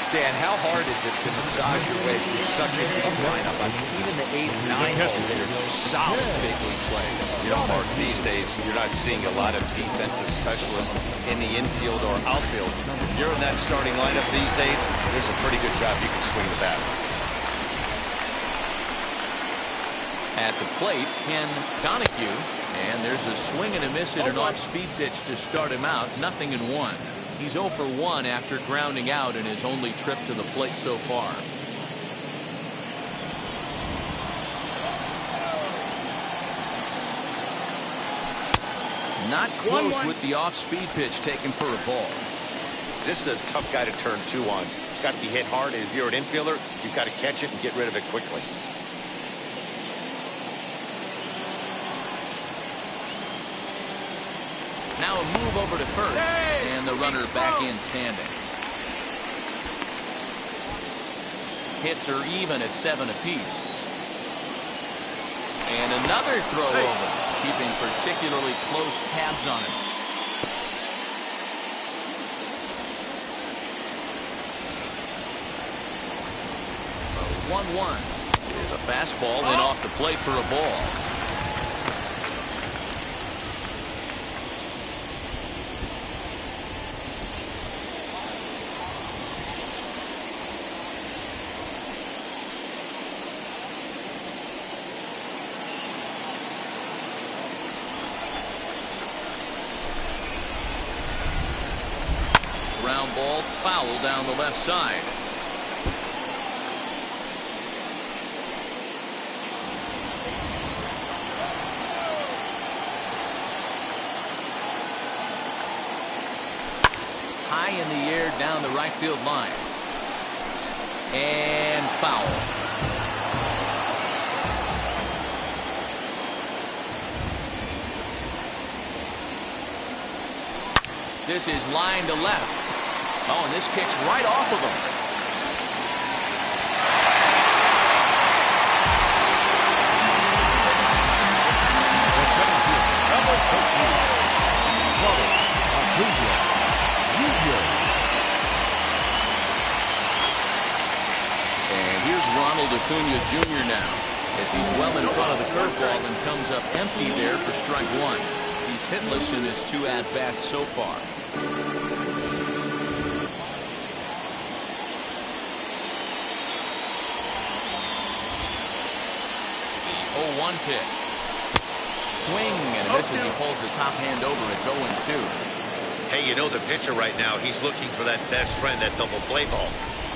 Dan, how hard is it to massage your way through such a deep lineup? I mean, even the 8 and 9 hole hitters are solid big league players. You know, Mark, these days you're not seeing a lot of defensive specialists in the infield or outfield. If you're in that starting lineup these days, there's a pretty good job you can swing the bat. At the plate, Ken Donahue, and there's a swing and a miss at an off-speed pitch to start him out. 0-1. He's 0 for 1 after grounding out in his only trip to the plate so far. Not close with the off-speed pitch taken for a ball. This is a tough guy to turn 2 on. It's got to be hit hard, and if you're an infielder, you've got to catch it and get rid of it quickly. Now a move over to first, and the runner back in standing. Hits are even at 7 apiece. And another throw over, keeping particularly close tabs on it. 1-1 is a fastball, then off the plate for a ball. Ground ball, foul down the left side. High in the air down the right field line. And foul. This is line to left. Oh, and this kicks right off of him. And here's Ronald Acuna Jr. now, as he's well in front of the curveball and comes up empty there for strike 1. He's hitless in his 2 at-bats so far. The 0-1 pitch. Swing and a miss as he pulls the top hand over. It's 0-2. Hey, you know the pitcher right now, he's looking for that best friend, that double play ball.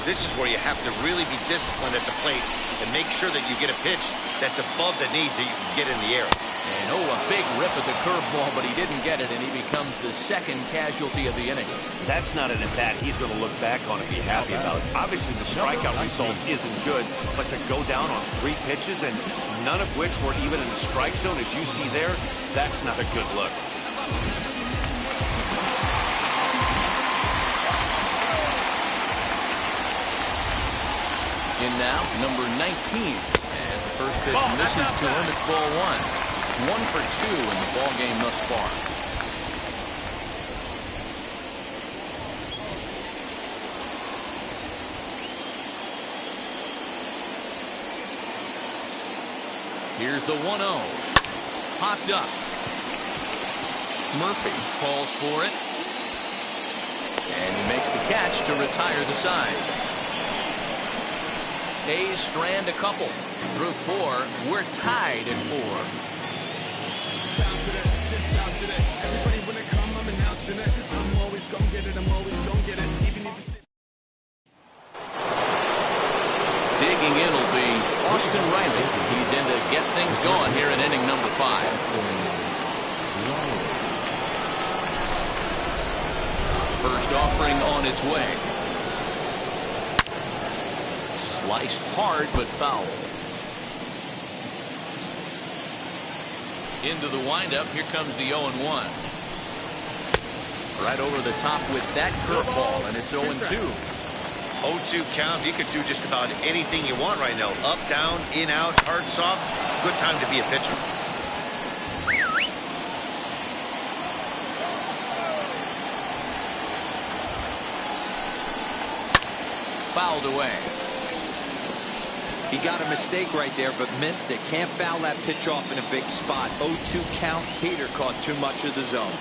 This is where you have to really be disciplined at the plate and make sure that you get a pitch that's above the knees that you can get in the air. And a big rip at the curveball, but he didn't get it, and he becomes the second casualty of the inning. That's not an at-bat he's going to look back on and be happy about. Obviously, the strikeout result isn't good, but to go down on 3 pitches and none of which were even in the strike zone, as you see there. That's not a good look. In now, number 19. As the first pitch misses to him, it's ball one. 1 for 2 in the ball game thus far. Here's the 1-0. Popped up. Murphy calls for it. And he makes the catch to retire the side. A's strand a couple. Through 4, we're tied at 4. Bouncing it, just bouncing it. Everybody when it come, I'm announcing it. I'm always gonna get it, I'm always gonna get it. Even if it's... Digging in will be Austin Riley. He's in to get things going here in inning number 5. First offering on its way. Sliced hard but foul. Into the windup. Here comes the 0-1. Right over the top with that curveball, and it's 0-2. 0-2 count. You could do just about anything you want right now. Up, down, in, out, hard, soft. Good time to be a pitcher. Fouled away. He got a mistake right there, but missed it. Can't foul that pitch off in a big spot. 0-2 count. Hader caught too much of the zone.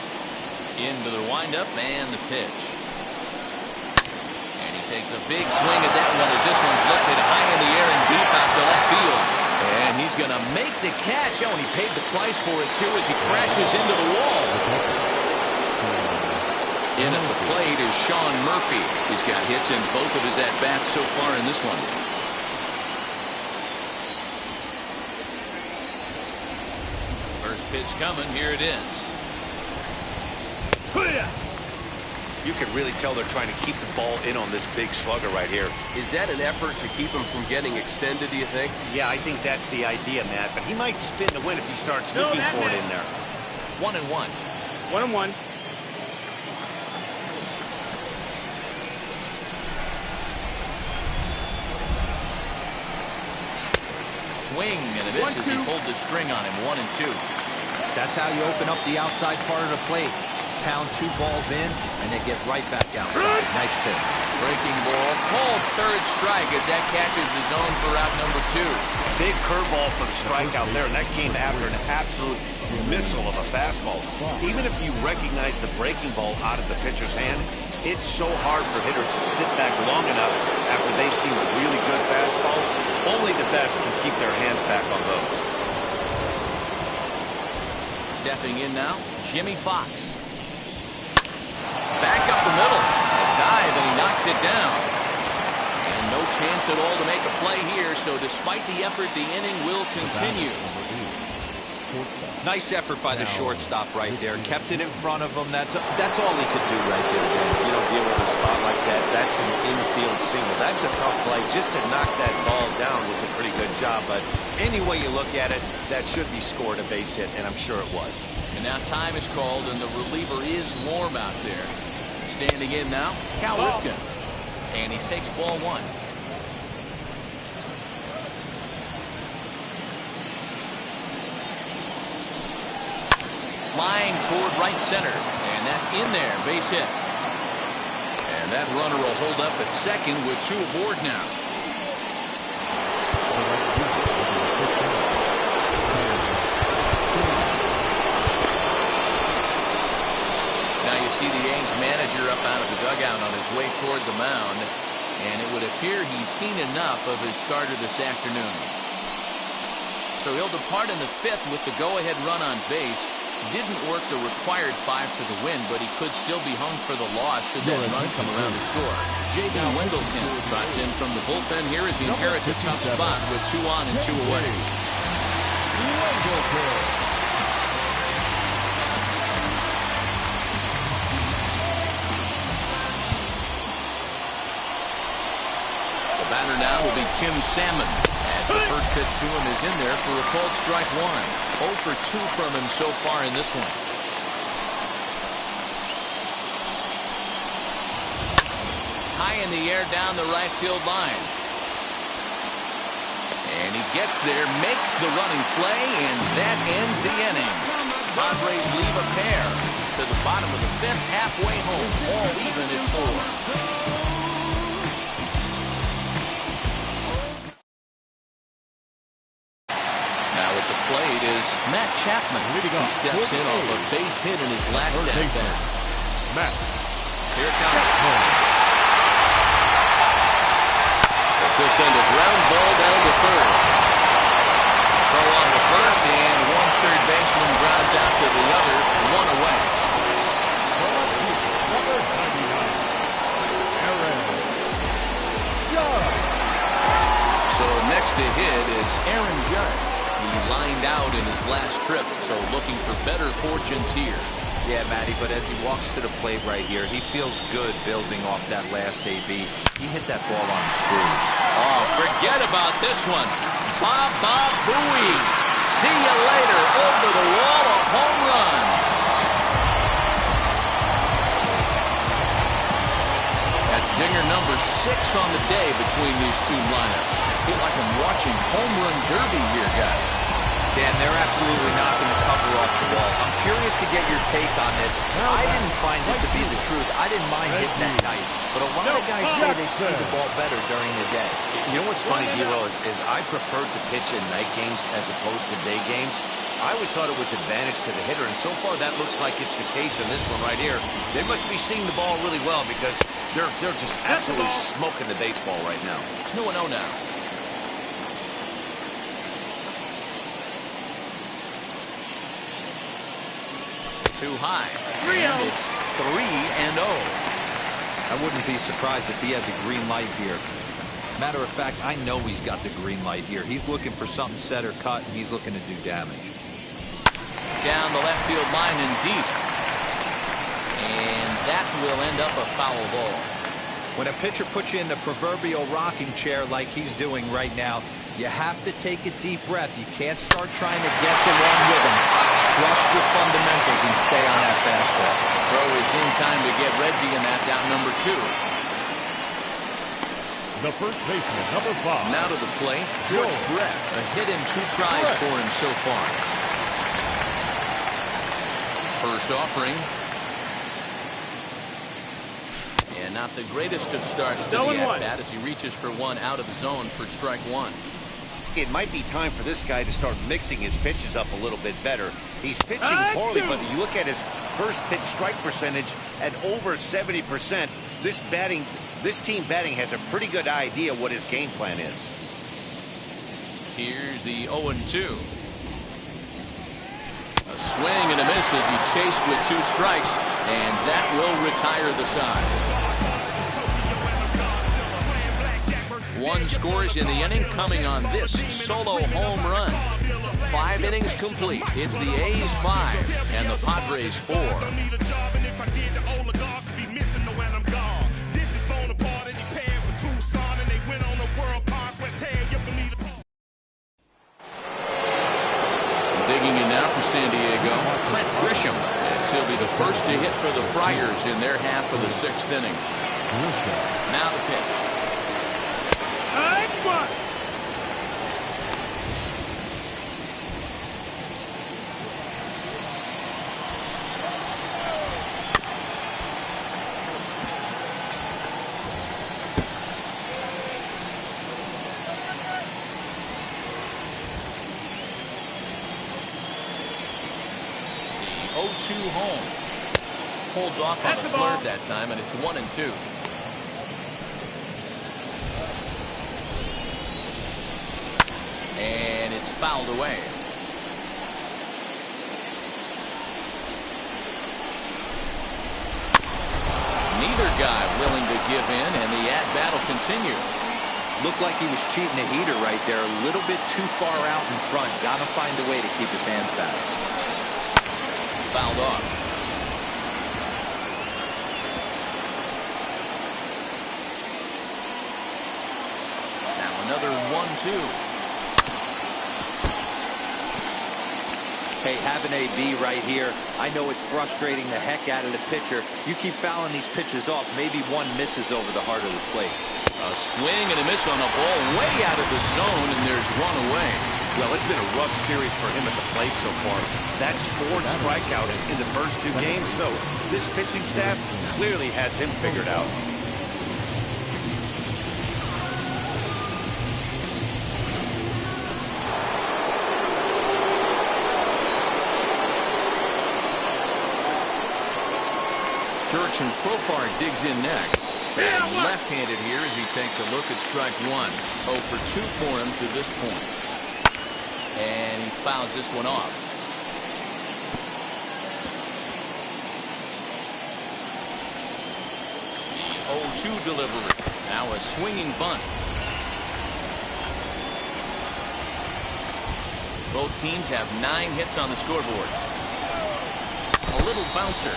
Into the windup and the pitch. And he takes a big swing at that one as this one's lifted high in the air and deep out to left field. And he's going to make the catch. Oh, and he paid the price for it, too, as he crashes into the wall. In at the plate is Sean Murphy. He's got hits in both of his at-bats so far in this one. First pitch coming. Here it is. You can really tell they're trying to keep the ball in on this big slugger right here. Is that an effort to keep him from getting extended, do you think? Yeah, I think that's the idea, Matt. But he might spin to win if he starts looking for it in there. 1-1. 1-1. Swing and a miss as he pulled the string on him. 1-2. That's how you open up the outside part of the plate. Pound 2 balls in, and they get right back outside. Nice pitch. Breaking ball. Called third strike as that catches the zone for out number 2. Big curveball for the strikeout there, and that came after an absolute missile of a fastball. Even if you recognize the breaking ball out of the pitcher's hand, it's so hard for hitters to sit back long enough after they've seen a really good fastball. Only the best can keep their hands back on those. Stepping in now, Jimmy Fox. Back up the middle. A dive, and he knocks it down. And no chance at all to make a play here, so despite the effort, the inning will continue. Nice effort by the shortstop right there. Kept it in front of him. That's all he could do right there, Dan. You don't deal with a spot like that. That's an infield single. That's a tough play. Just to knock that ball down was a pretty good job. But any way you look at it, that should be scored a base hit, and I'm sure it was. And now time is called, and the reliever is warm out there. Standing in now, Cal Ripken. And he takes ball 1. Line toward right center, and that's in there, base hit. And that runner will hold up at second with 2 aboard now. Now you see the A's manager up out of the dugout on his way toward the mound, and it would appear he's seen enough of his starter this afternoon. So he'll depart in the 5th with the go-ahead run on base. Didn't work the required 5 for the win, but he could still be hung for the loss should that run come around to score. J.B. Wendelken trots in from the bullpen here as he inherits a tough spot with 2 on and 2 away. The batter now will be Tim Salmon As the first pitch to him is in there for a called strike one. 0 for 2 from him so far in this one. High in the air down the right field line. And he gets there, makes the running play, and that ends the inning. Padres leave a pair to the bottom of the fifth, halfway home, all even at 4. Plate is Matt Chapman. He steps in off a base hit in his last at-bat. Matt. Here it comes. This will send a ground ball down to third. Throw on the first, and one third baseman grounds out to the other, one away. Number 99, Aaron Judge. So next to hit is Aaron Judge. He lined out in his last trip, so looking for better fortunes here. Yeah, Matty, but as he walks to the plate right here, he feels good building off that last AB. He hit that ball on screws. Oh, forget about this one. Baba Booey. See you later. Over the wall, a home run. That's dinger number 6 on the day between these two lineups. I feel like I'm watching home run derby here, guys. Dan, they're absolutely knocking the cover off the wall. I'm curious to get your take on this. I didn't find it to be the truth. I didn't mind hitting at night. But a lot of guys say they see the ball better during the day. You know what's funny, Hero, is I preferred to pitch in night games as opposed to day games. I always thought it was advantage to the hitter, and so far that looks like it's the case in this one right here. They must be seeing the ball really well because they're just absolutely smoking the baseball right now. It's 2-0 now. Too high. And it's 3-0. I wouldn't be surprised if he had the green light here. Matter of fact, I know he's got the green light here. He's looking for something set or cut, and he's looking to do damage. Down the left field line and deep. And that will end up a foul ball. When a pitcher puts you in the proverbial rocking chair like he's doing right now, you have to take a deep breath. You can't start trying to guess along with him. Trust your fundamentals and stay on that fastball. Throw is in time to get Reggie, and that's out number 2. The first baseman, number 5. Now to the plate, George Brett. A hit in 2 tries for him so far. First offering. And not the greatest of starts to the at-bat as he reaches for one out of the zone for strike 1. It might be time for this guy to start mixing his pitches up a little bit better. He's pitching poorly, but you look at his first pitch strike percentage at over 70%. This team batting has a pretty good idea what his game plan is. Here's the 0-2. A swing and a miss as he chased with 2 strikes, and that will retire the side. 1 scores in the inning coming on this solo home run. 5 innings complete. It's the A's 5 and the Padres 4. Digging in now for San Diego, Trent Grisham, as he'll be the first to hit for the Friars in their half of the 6th inning. Now the pitch. The 0-2 home. Holds off on a slurve that time, and it's 1-2. And it's fouled away. Neither guy willing to give in, and the at-bat will continue. Looked like he was cheating a heater right there. A little bit too far out in front. Got to find a way to keep his hands back. Fouled off. Now another 1-2. Hey, have an AB right here. I know it's frustrating the heck out of the pitcher. You keep fouling these pitches off, maybe one misses over the heart of the plate. A swing and a miss on the ball way out of the zone, and there's one away. Well, it's been a rough series for him at the plate so far. That's 4 strikeouts in the first 2 games, so this pitching staff clearly has him figured out. Jurickson Profar digs in next. Batting left-handed here as he takes a look at strike 1. 0 for 2 for him to this point. And he fouls this one off. The 0-2 delivery. Now a swinging bunt. Both teams have 9 hits on the scoreboard. A little bouncer.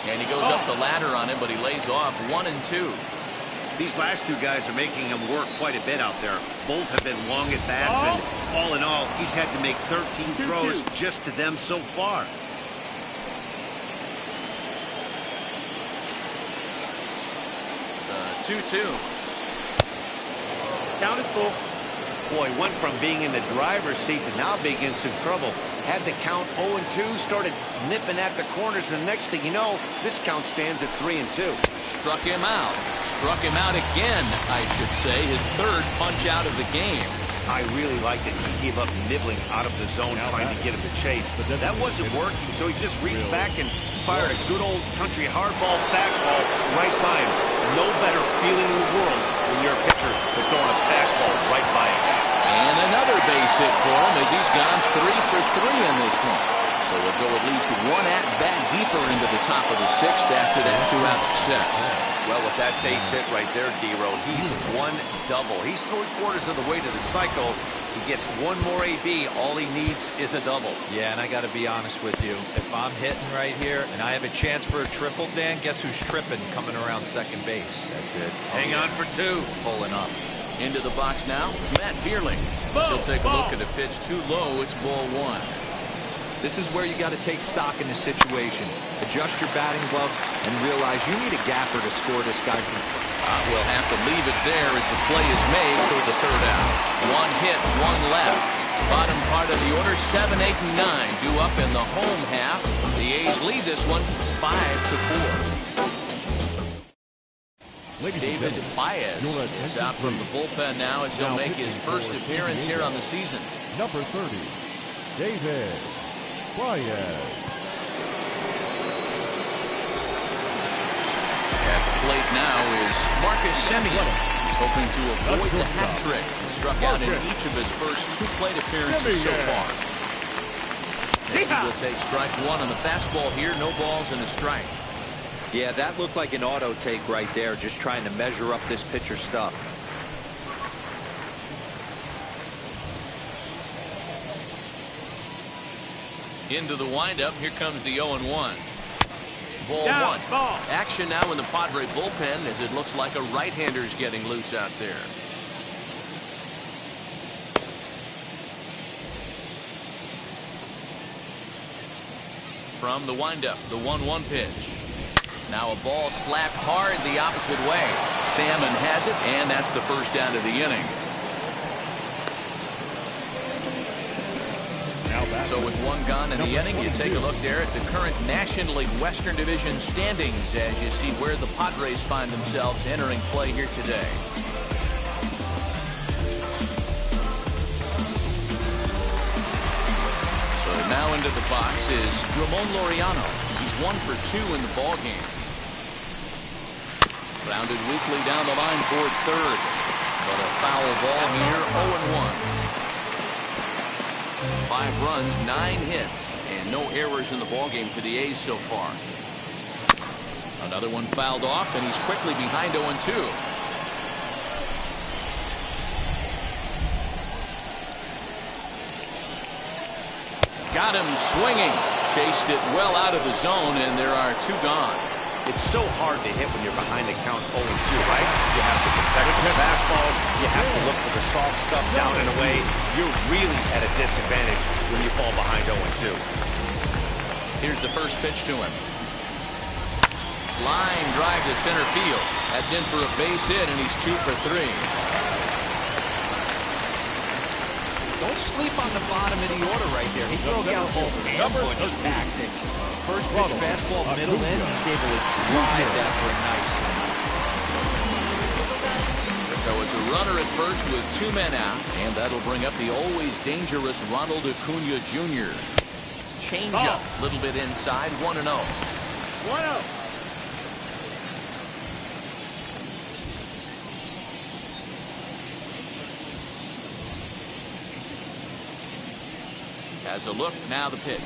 And he goes up the ladder on him, but he lays off 1 and 2. These last 2 guys are making him work quite a bit out there. Both have been long at bats, and all in all, he's had to make 13 throws just to them so far. The 2-2. Count is full. Boy, went from being in the driver's seat to now being in some trouble. Had the count 0-2, started nipping at the corners, and the next thing you know, this count stands at 3-2. Struck him out. Struck him out again, I should say. His 3rd punch out of the game. I really liked it. He gave up nibbling out of the zone trying to get him to chase. That wasn't working, so he just reached back and fired a good old country hardball fastball right by him. No better feeling in the world when you're a pitcher than throwing a fastball right by him. And another base hit for him as he's gone 3 for 3 in this one. So we'll go at least 1 at-bat deeper into the top of the 6th after that 2-out success. Well, with that base hit right there, D-Row, he's 1 double. He's 3/4 of the way to the cycle. He gets 1 more AB. All he needs is a double. Yeah, and I got to be honest with you. If I'm hitting right here and I have a chance for a triple, Dan, guess who's tripping coming around second base? That's it. Hang on for 2. Pulling up. Into the box now, Matt Vierling. He'll take a look at a pitch too low. It's ball 1. This is where you got to take stock in the situation. Adjust your batting gloves and realize you need a gapper to score this guy from. We'll have to leave it there as the play is made for the 3rd out. 1 hit, 1 left. Bottom part of the order, 7, 8, and 9 due up in the home half. The A's lead this one 5-4. David Baez is out from the bullpen now as he'll make his first appearance here on the season. Number 30, David Baez. At the plate now is Marcus Semien. He's hoping to avoid the hat trick. He struck out in each of his first 2 plate appearances so far. As he will take strike 1 on the fastball here. No balls and a strike. Yeah, that looked like an auto take right there, just trying to measure up this pitcher's stuff. Into the windup, here comes the 0-1. Ball 1. Ball. Action now in the Padre bullpen as it looks like a right-hander's getting loose out there. From the windup, the 1-1 pitch. Now a ball slapped hard the opposite way. Salmon has it, and that's the first down of the inning. So with 1 gone in the inning, you take a look there at the current National League Western Division standings as you see where the Padres find themselves entering play here today. So now into the box is Ramon Laureano. He's 1 for 2 in the ball game. Grounded weakly down the line toward 3rd. But a foul ball here, 0-1. 5 runs, 9 hits, and no errors in the ballgame for the A's so far. Another one fouled off, and he's quickly behind 0-2. Got him swinging. Chased it well out of the zone, and there are 2 gone. It's so hard to hit when you're behind the count 0-2, right? You have to protect the fastballs. You have to look for the soft stuff down and away. You're really at a disadvantage when you fall behind 0-2. Here's the first pitch to him. Line drive to center field. That's in for a base hit, and he's 2 for 3. Don't sleep on the bottom of the order right there. He broke out all ambush tactics. First pitch fastball, middle in. He's able to drive that for a nice swing. So it's a runner at first with 2 men out, and that'll bring up the always dangerous Ronald Acuna Jr. Change up, a little bit inside, 1-0. 1-0. Has a look, now the pitch.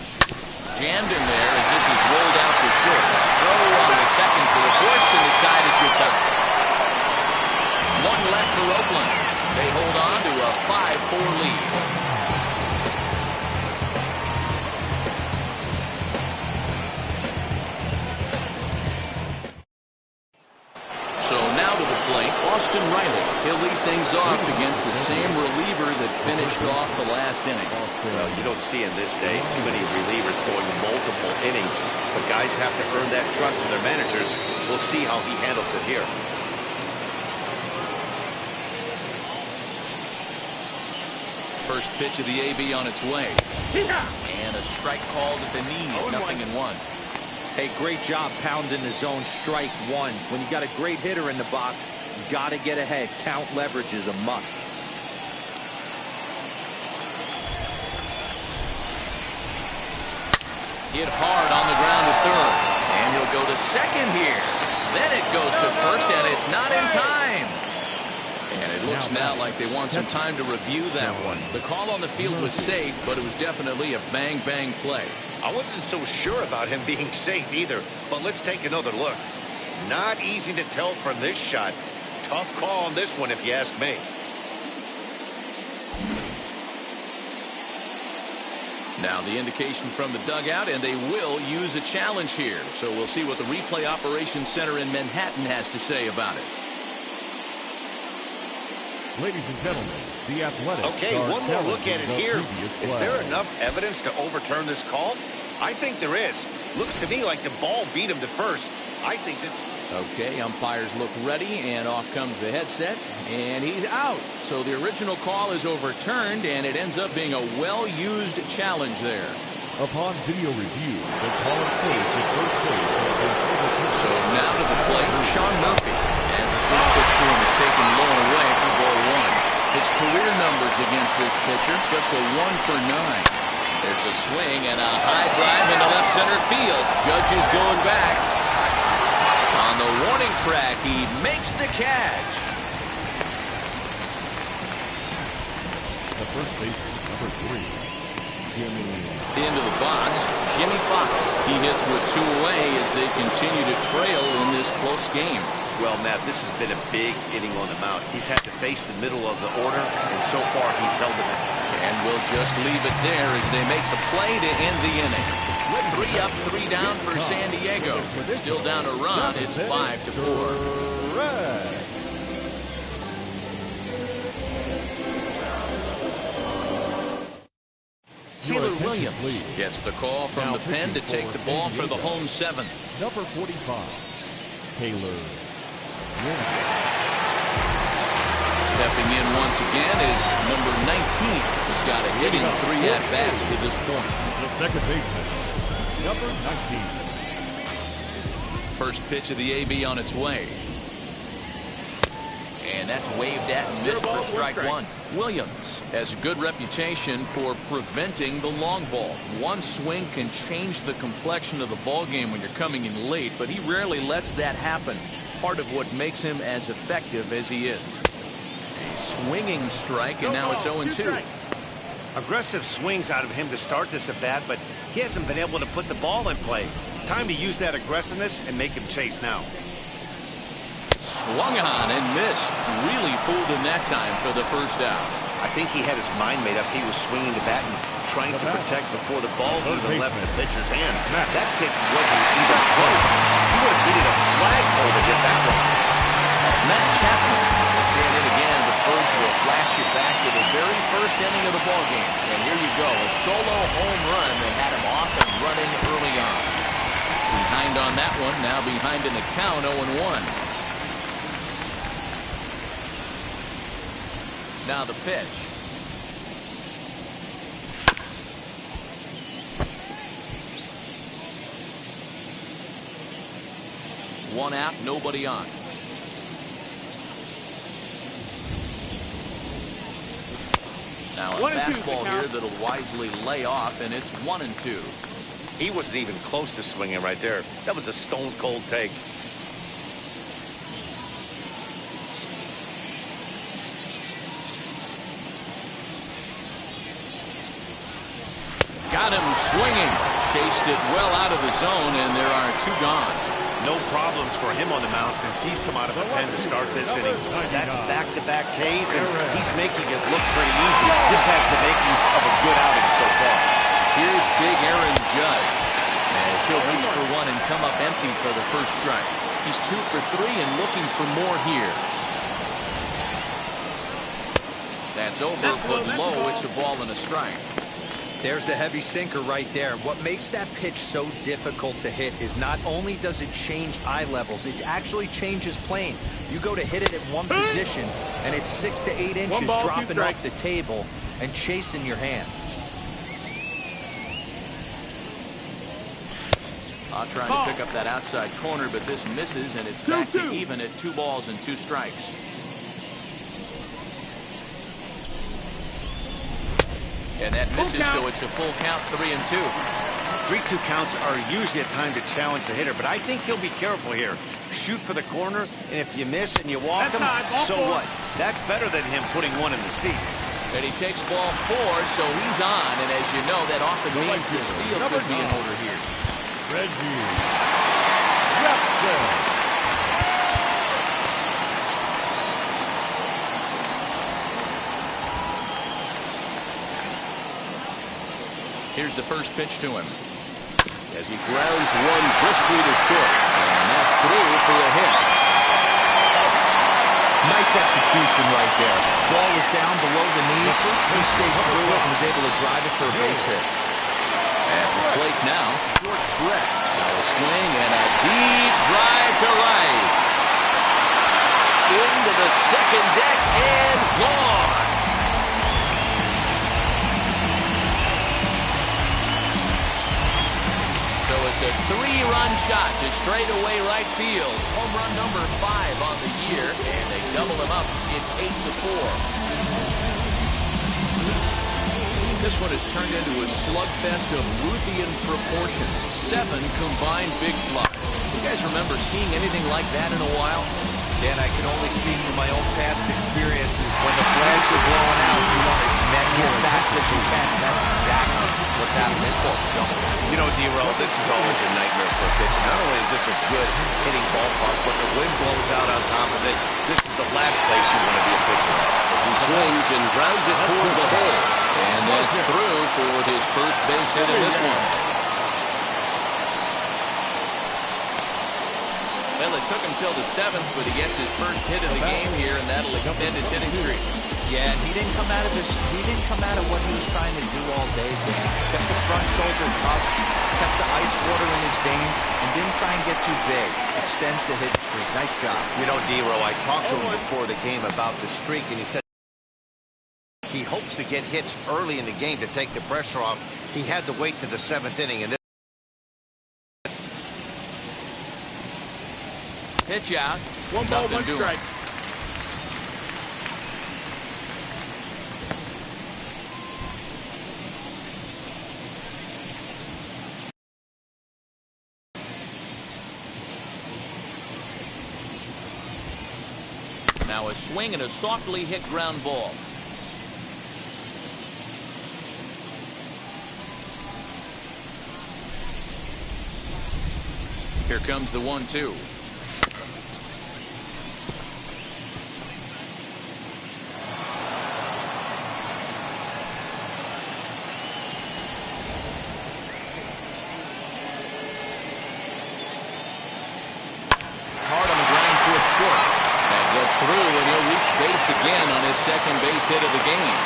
Jammed in there as this is rolled out to short. Throw on the second for the force, and the side is retired. 1 left for Oakland. They hold on to a 5-4 lead. So now to the plate, Austin Riley. He'll lead things off against the same reliever that finished off the last inning. Well, you don't see in this day too many relievers going multiple innings, but guys have to earn that trust of their managers. We'll see how he handles it here. First pitch of the AB on its way. And a strike called at the knees, 0-1. Hey, great job pounding the zone, strike 1. When you got a great hitter in the box, got to get ahead. Count leverage is a must. Hit hard on the ground to third. And he'll go to second here. Then it goes to first, and it's not in time. And it looks now like they want some time to review that one. The call on the field was safe, but it was definitely a bang-bang play. I wasn't so sure about him being safe either, but let's take another look. Not easy to tell from this shot. Tough call on this one, if you ask me. Now the indication from the dugout, and they will use a challenge here. So we'll see what the replay operations center in Manhattan has to say about it. Ladies and gentlemen, the Athletics. Okay, one more look at it here. Is there enough evidence to overturn this call? I think there is. Looks to me like the ball beat him to first. I think this... Okay, umpires look ready, and off comes the headset, and he's out. So the original call is overturned, and it ends up being a well-used challenge there. Upon video review, the call is safe at first base. So now to the plate, Sean Murphy. As the first pitch to him is taken low and away for ball 1. His career numbers against this pitcher, just a 1 for 9. There's a swing and a high drive into left center field. Judge is going back. On the warning track, he makes the catch. The first baseman, number 3, Jimmy. Into the box, Jimmy Fox. He hits with 2 away as they continue to trail in this close game. Well, Matt, this has been a big inning on the mound. He's had to face the middle of the order, and so far he's held it in. And we'll just leave it there as they make the play to end the inning. 3 up, 3 down for San Diego. Still down a run. It's 5-4. Taylor Williams gets the call from the pen to take the ball for the home 7th. Number 45, Taylor Williams. Stepping in once again is number 19. He's got a hitting 3 at-bats to this point. The second baseman, number 19. First pitch of the AB on its way. And that's waved at and missed for strike 1. Williams has a good reputation for preventing the long ball. One swing can change the complexion of the ball game when you're coming in late, but he rarely lets that happen. Part of what makes him as effective as he is. A swinging strike, and now it's 0-2. Aggressive swings out of him to start this at bat, but he hasn't been able to put the ball in play. Time to use that aggressiveness and make him chase now. Swung on and missed. Really fooled him that time for the first out. I I think he had his mind made up. He was swinging the bat and trying to protect before the ball even left the pitcher's hand. That pitch wasn't even close. He would have needed a flagpole to get that one. Matt Chapman will stand in again, but first we'll flash you back to the very first inning of the ballgame. And here you go, a solo home run that had him off and running early on. Behind on that one, now behind in the count, 0-1. Now the pitch. One out, nobody on. Now a fastball here that'll wisely lay off, and it's 1-2. He wasn't even close to swinging right there. That was a stone-cold take. Got him swinging. Chased it well out of the zone, and there are 2 gone. No problems for him on the mound since he's come out of the pen to start this inning. That's back-to-back Ks, and he's making it look pretty easy. This has the makings of a good outing so far. Here's big Aaron Judge. As he'll reach for one and come up empty for the first strike. He's 2 for 3 and looking for more here. That's over, but low. It's a ball and a strike. There's the heavy sinker right there. What makes that pitch so difficult to hit is not only does it change eye levels, it actually changes plane. You go to hit it at one position, and it's 6 to 8 inches dropping off the table and chasing your hands. Trying to pick up that outside corner, but this misses, and it's back to even at 2 balls and 2 strikes. And that misses, so it's a full count, 3-2. 3-2 counts are usually a time to challenge the hitter, but I think he'll be careful here. Shoot for the corner, and if you miss and you walk him, so what? That's better than him putting one in the seats. And he takes ball 4, so he's on, and as you know, that often means the steal could be in order here. Reggie. Here's the first pitch to him. As he grounds one briskly to short. And that's through for a hit. Nice execution right there. Ball was down below the knees. He stayed through it and was able to drive it for a base hit. At the plate now, George Brett. Now a swing and a deep drive to right. Into the second deck and gone. So it's a 3-run shot to straightaway right field. Home run number 5 on the year, and they double him up. It's 8-4. This one has turned into a slugfest of Ruthian proportions. 7 combined big flies. You guys remember seeing anything like that in a while? Dan, I can only speak from my own past experiences. When the flags are blowing out, you want as many at-bats as you can. That's exactly what's happening. This ball jumping. You know, D-Roll, this is always a nightmare for a pitcher. Not only is this a good hitting ballpark, but the wind blows out on top of it. This is the last place you want to be a pitcher. As he swings and grounds it toward the hole. And that's through for his first base hit in this one. Well, it took him till the 7th, but he gets his first hit of the game here, and that'll extend his hitting streak. Yeah, and he didn't come out of what he was trying to do all day, Dan. Kept the front shoulder up, kept the ice water in his veins, and didn't try and get too big. Extends the hitting streak. Nice job. You know, D-Roll, I talked to him before the game about the streak, and he said he hopes to get hits early in the game to take the pressure off. He had to wait to the 7th inning, and pitch out. 1 ball, 1 strike. Now a swing and a softly hit ground ball. Here comes the 1-2. gets through, and he'll reach base again on his second base hit of the game.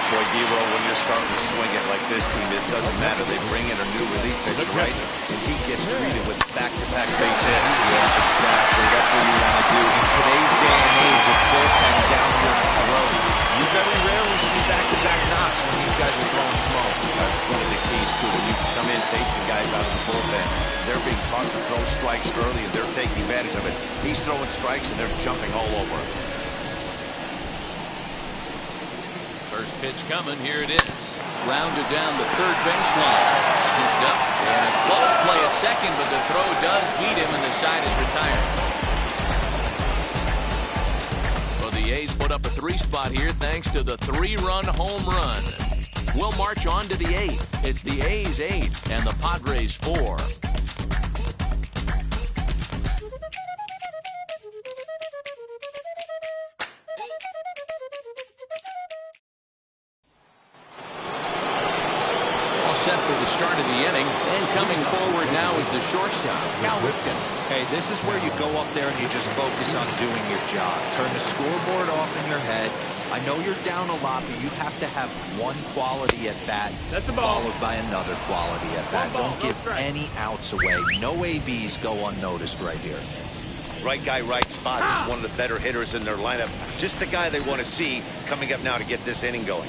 Boy, Dero, when you're starting to swing it like this team, it doesn't matter. They bring in a new relief pitcher, right? And he gets treated with back-to-back base hits. Yeah, exactly. That's what you want to do. In today's day and age, a bullpen down your throat. You very rarely see back-to-back knocks when these guys are throwing smoke. That's one of the keys, too. When you come in facing guys out of the bullpen, they're being taught to throw strikes early, and they're taking advantage of it. He's throwing strikes, and they're jumping all over him. First pitch coming, here it is. Grounded down the third baseline. Scooped up. And a close play at second, but the throw does beat him, and the side is retired. Well, the A's put up a 3-spot here thanks to the 3-run home run. We'll march on to the 8th. It's the A's 8 and the Padres 4. Set for the start of the inning, and coming forward now is the shortstop, Cal Ripken. Hey, this is where you go up there and you just focus on doing your job. Turn the scoreboard off in your head. I know you're down a lot, but you have to have one quality at bat followed by another quality at bat. Don't give any outs away. No ABs go unnoticed right here. Right guy, right spot. This is one of the better hitters in their lineup. Just the guy they want to see coming up now to get this inning going.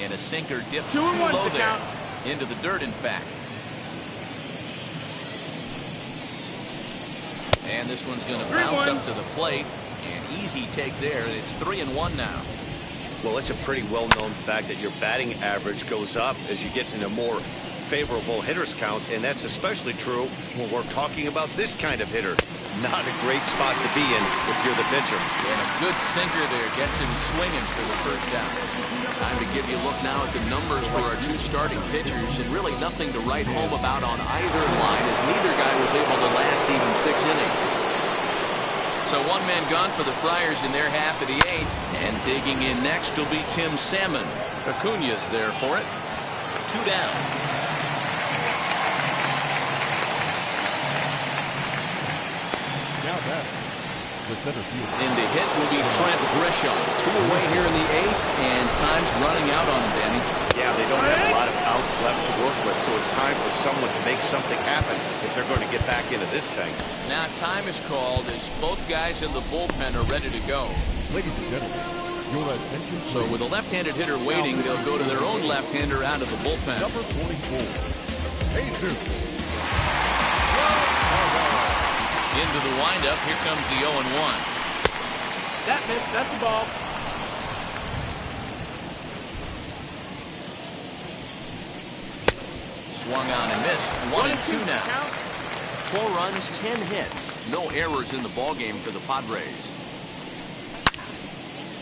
And a sinker dips too low there. Into the dirt, in fact. And this one's going to bounce up to the plate. An easy take there. It's 3-1 now. Well, it's a pretty well-known fact that your batting average goes up as you get into more favorable hitters counts, and that's especially true when we're talking about this kind of hitter. Not a great spot to be in if you're the pitcher. And a good sinker there gets him swinging for the first down. Time to give you a look now at the numbers for our two starting pitchers, and really nothing to write home about on either line, as neither guy was able to last even 6 innings. So one man gone for the Friars in their half of the 8th, and digging in next will be Tim Salmon. Acuña's there for it. 2 down. In the hit will be Trent Grisham. 2 away here in the 8th, and time's running out on Danny. Yeah, they don't have a lot of outs left to work with, so it's time for someone to make something happen if they're going to get back into this thing. Now time is called as both guys in the bullpen are ready to go. Ladies and gentlemen, your attention. So with a left-handed hitter waiting, they'll go to their own left-hander out of the bullpen. Number 44, Jesus. Into the windup, here comes the 0-1. That's the ball. Swung on and missed. 1-2 now. 4 runs, 10 hits. No errors in the ballgame for the Padres.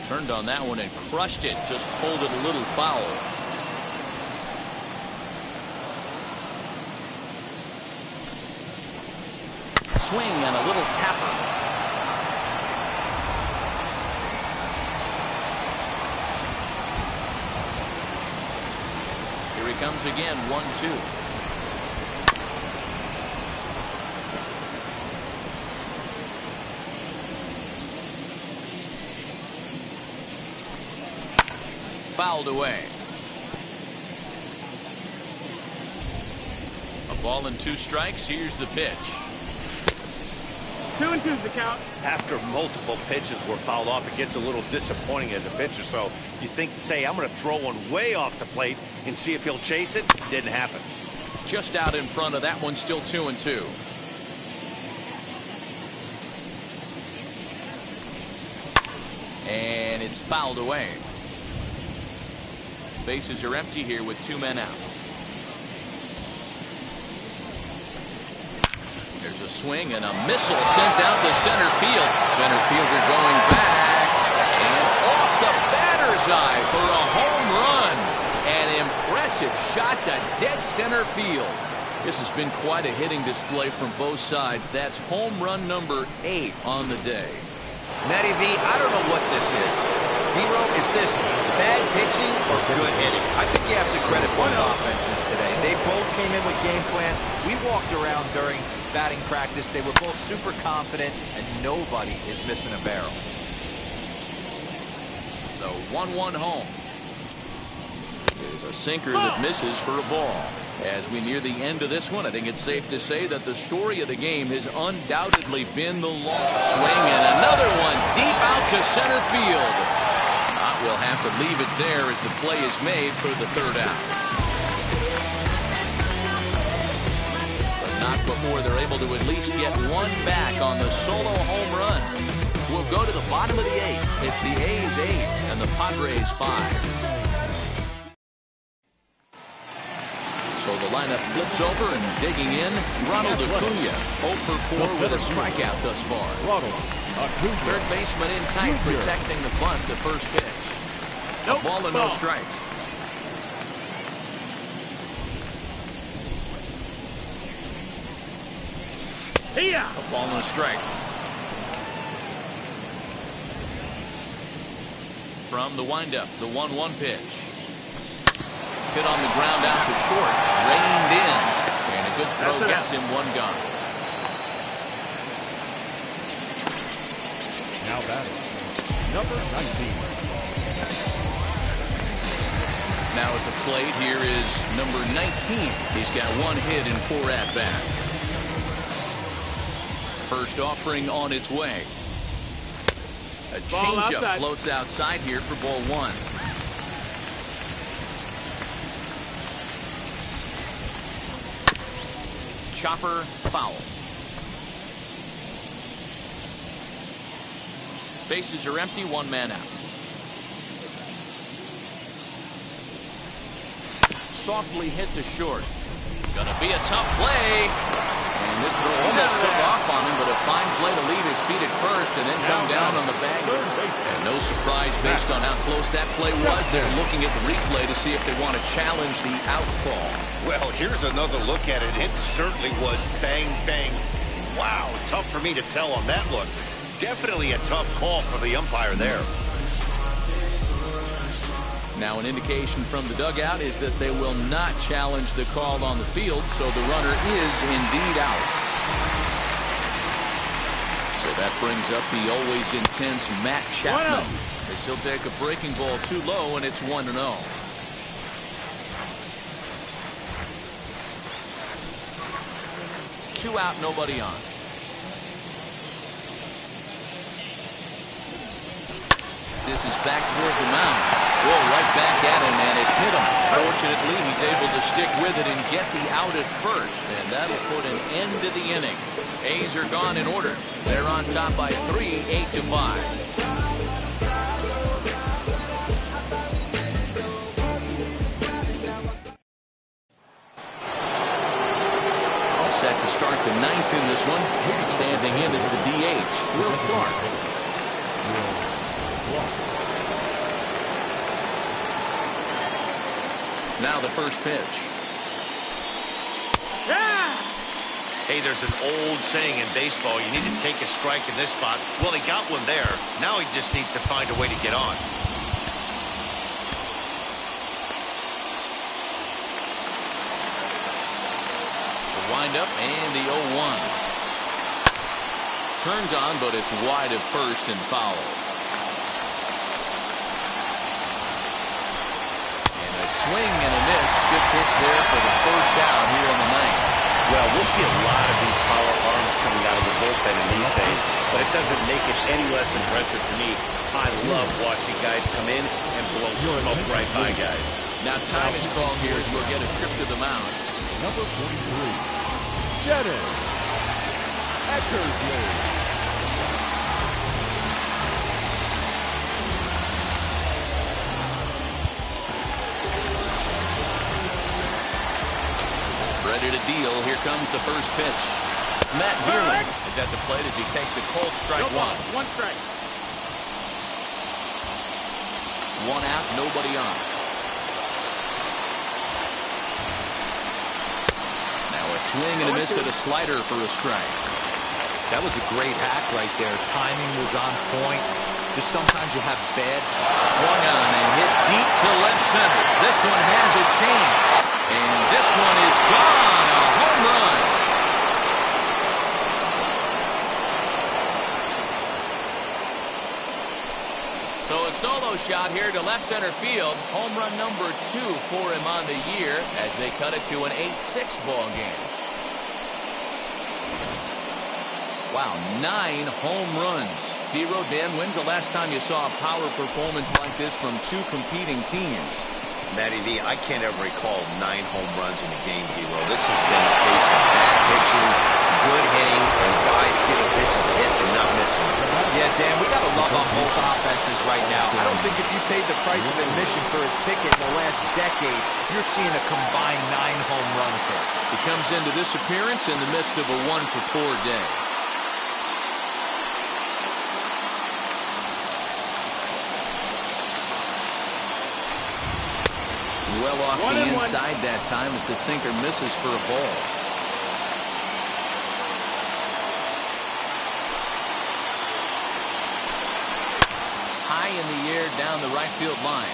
Turned on that one and crushed it. Just pulled it a little foul. Swing and a little tapper. Here he comes again, 1-2. Fouled away. A ball and 2 strikes. Here's the pitch. 2-2's the count. After multiple pitches were fouled off, it gets a little disappointing as a pitcher. So you think, say, I'm going to throw one way off the plate and see if he'll chase it. Didn't happen. Just out in front of that one, still 2-2. And it's fouled away. Bases are empty here with 2 men out. There's a swing and a missile sent out to center field. Center fielder going back and off the batter's eye for a home run. An impressive shot to dead center field. This has been quite a hitting display from both sides. That's home run number 8 on the day. Matty V, I don't know what this is. D-Row, is this bad pitching or good hitting? I think you have to credit both offenses today. They both came in with game plans. We walked around during batting practice. They were both super confident, and nobody is missing a barrel. The 1-1 home. It is a sinker that misses for a ball. As we near the end of this one, I think it's safe to say that the story of the game has undoubtedly been the long swing, and another one deep out to center field. We'll have to leave it there as the play is made for the third out. But not before they're able to at least get one back on the solo home run. We'll go to the bottom of the eighth. It's the A's 8 and the Padres 5. So the lineup flips over and digging in. Ronald Acuna, 0 for 4 with a strikeout thus far. Third baseman in tight, protecting the bunt, the first pitch. A ball and no strikes. A ball and a strike. From the windup, the 1-1 pitch. Hit on the ground out to short. Reined in. And a good throw gets him one gone. Now batting, number 19. Now at the plate, here is number 19. He's got 1 hit in 4 at-bats. First offering on its way. A changeup floats outside here for ball 1. Chopper foul. Bases are empty, 1 man out. Softly hit to short. Gonna be a tough play. And this throw almost took off on him, but a fine play to leave his feet at first and then come down on the bagger. And no surprise based on how close that play was. They're looking at the replay to see if they want to challenge the out call. Well, here's another look at it. It certainly was bang, bang. Wow, tough for me to tell on that look. Definitely a tough call for the umpire there. Now an indication from the dugout is that they will not challenge the call on the field, so the runner is indeed out. So that brings up the always intense Matt Chapman. As he'll take a breaking ball too low, and it's 1-0. Two out, nobody on. This is back towards the mound. Whoa, right back at him, and it hit him. Fortunately, he's able to stick with it and get the out at first, and that'll put an end to the inning. A's are gone in order. They're on top by 3, 8-5. Set to start the 9th in this one. Standing in is the DH, Will Clark. Now the first pitch. Hey, there's an old saying in baseball, you need to take a strike in this spot. Well, he got one there. Now he just needs to find a way to get on. Windup and the 0-1. Turned on, but it's wide at first and foul. And a swing and a miss. Good pitch there for the first out here in the 9th. Well, we'll see a lot of these power arms coming out of the bullpen in these days, but it doesn't make it any less impressive to me. I love watching guys come in and blow smoke right by guys. Now time is called here as we'll get a trip to the mound. Number 43, Dennis Eckersley. Ready to deal. Here comes the first pitch. Matt Vierling is at the plate as he takes a cold strike one. 1 strike. 1 out, nobody on. A swing and a miss at a slider for a strike. That was a great hack right there. Timing was on point. Just sometimes you have bad. Swung on and hit deep to left center. This one has a chance. And this one is gone. A home run. So a solo shot here to left center field. Home run number 2 for him on the year as they cut it to an 8-6 ball game. Wow, 9 home runs. D-Row, Dan, when's the last time you saw a power performance like this from 2 competing teams? Matty V, I can't ever recall 9 home runs in a game, D-Row. This has been a case of bad pitching, good hitting, and guys getting pitches to hit and not missing. Yeah, Dan, we got to love on both offenses right now. I don't think if you paid the price of admission for a ticket in the last decade, you're seeing a combined 9 home runs here. He comes into this appearance in the midst of a 1-for-4 day. Well off the inside that time as the sinker misses for a ball. High in the air down the right field line.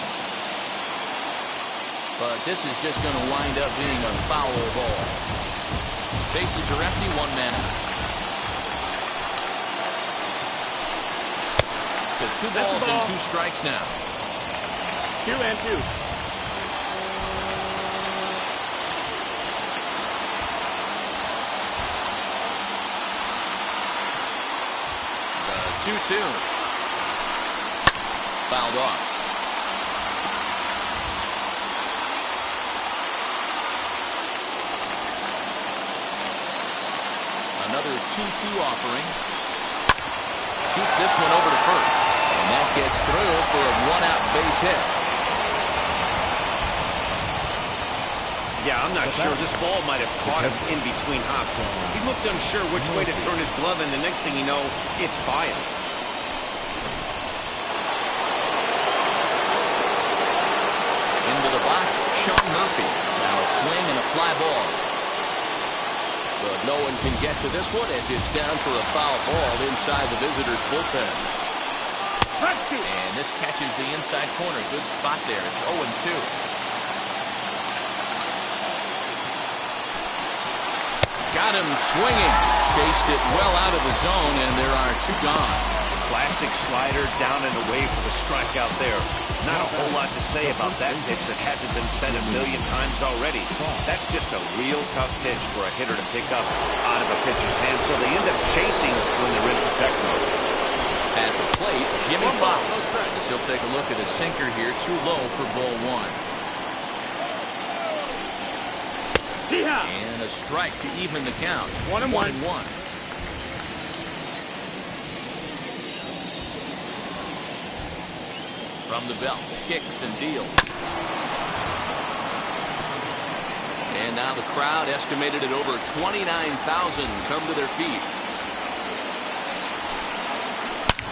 But this is just going to wind up being a foul ball. Bases are empty, 1 man out. So 2 balls and 2 strikes now. 2 and 2. The 2-2. Fouled off. Another 2-2 offering. Shoots this one over to first. And that gets through for a 1-out base hit. Yeah, I'm not sure. This ball might have caught him in between hops. He looked unsure which way to turn his glove, and the next thing you know, it's by him. Into the box, Sean Murphy. Now a swing and a fly ball. But no one can get to this one as it's down for a foul ball inside the visitors' bullpen. And this catches the inside corner. Good spot there. It's 0-2. Got him swinging. Chased it well out of the zone, and there are 2 gone. Classic slider down and away for the strikeout there. Not a whole lot to say about that pitch that hasn't been said a million times already. That's just a real tough pitch for a hitter to pick up out of a pitcher's hand, so they end up chasing when they're in protect mode. At the plate, Jimmy Fox. As he'll take a look at a sinker here, too low for ball 1. And a strike to even the count. 1-1. From the belt, kicks and deals. And now the crowd, estimated at over 29,000, come to their feet.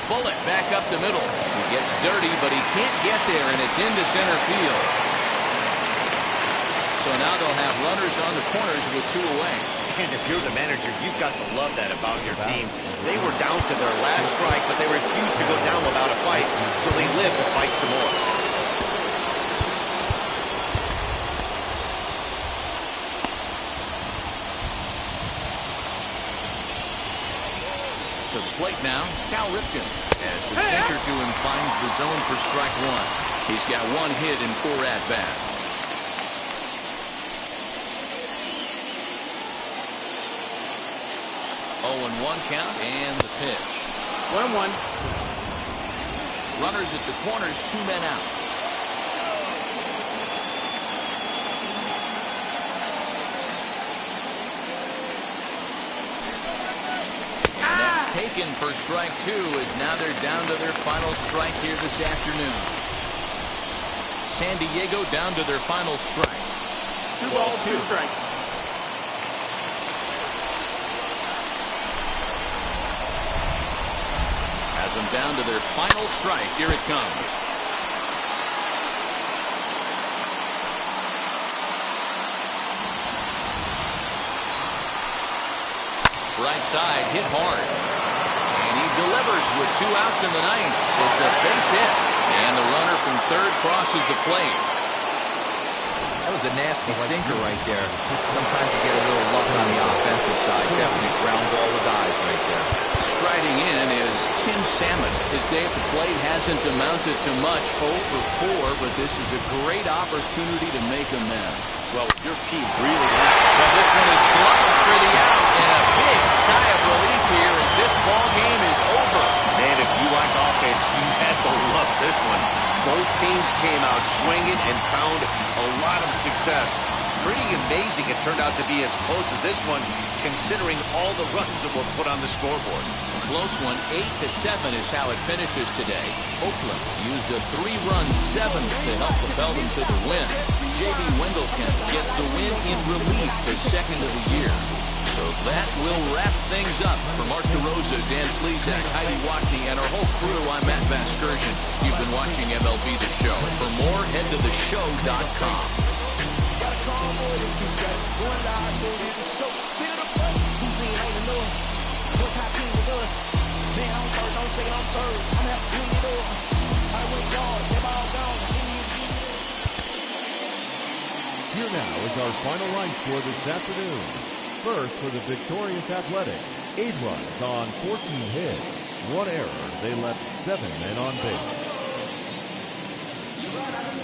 Bullet back up the middle. He gets dirty, but he can't get there, and it's into center field. So now they'll have runners on the corners with 2 away. And if you're the manager, you've got to love that about your team. They were down to their last strike, but they refused to go down without a fight, so they live to fight some more. To the plate now, Cal Ripken. As the sinker to him finds the zone for strike 1. He's got 1 hit in 4 at-bats. 0-1 count and the pitch. 1-1. Runners at the corners, 2 men out. And that's taken for strike 2 as now they're down to their final strike here this afternoon. San Diego down to their final strike. 2 balls, 2 strikes. Has them down to their final strike. Here it comes. Right side hit hard. And he delays. delivers with 2 outs in the ninth. It's a base hit, and the runner from third crosses the plate. That was a nasty sinker right there. Sometimes you get a little luck on the offensive side. Definitely ground ball with eyes right there. Striding in is Tim Salmon. His day at the plate hasn't amounted to much, 0 for 4, but this is a great opportunity to make amends. Well, your team really Well, this one is blocked for the out, and a big sigh of relief here as this ball game is over. Man, if you like offense, you had to love this one. Both teams came out swinging and found a lot of success. Pretty amazing it turned out to be as close as this one, considering all the runs that were put on the scoreboard. A close one, 8-7 is how it finishes today. Oakland used a 3-run 7th to help propel them to the win. J.B. Wendelken gets the win in relief, the second of the year. So that will wrap things up. For Mark DeRosa, Dan Plesac, Heidi Watney, and our whole crew, I'm Matt Vasgersian. You've been watching MLB The Show. For more, head to theshow.com. Here now is our final line score this afternoon. First, for the victorious Athletics, 8 runs on 14 hits. 1 error, they left 7 men on base.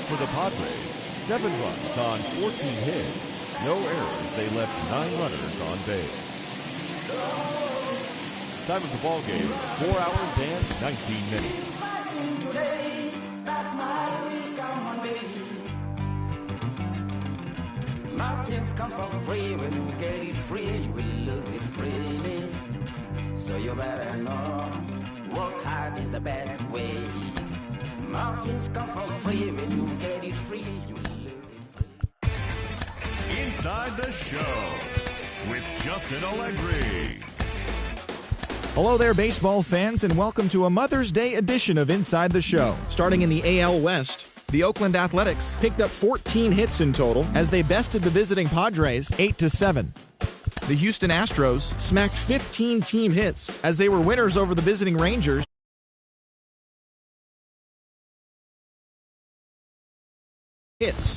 For the Padres, 7 runs on 14 hits. No errors, they left 9 runners on base. Time of the ball game, 4 hours and 19 minutes. My friends come for free. When you get it free, you will lose it freely. So you better know, work hard is the best way. My friends come for free. When you get it free, you will lose it free. Inside the Show with Justin Allegri. Hello there, baseball fans, and welcome to a Mother's Day edition of Inside the Show. Starting in the AL West, the Oakland Athletics picked up 14 hits in total as they bested the visiting Padres 8-7. The Houston Astros smacked 15 team hits as they were winners over the visiting Rangers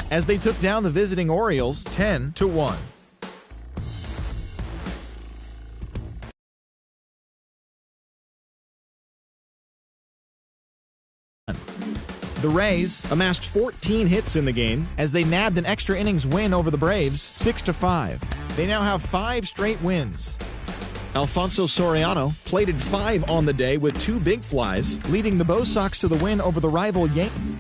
as they took down the visiting Orioles 10-1. The Rays amassed 14 hits in the game as they nabbed an extra innings win over the Braves 6-5. They now have 5 straight wins. Alfonso Soriano plated 5 on the day with 2 big flies, leading the Bo Sox to the win over the rival Yankees.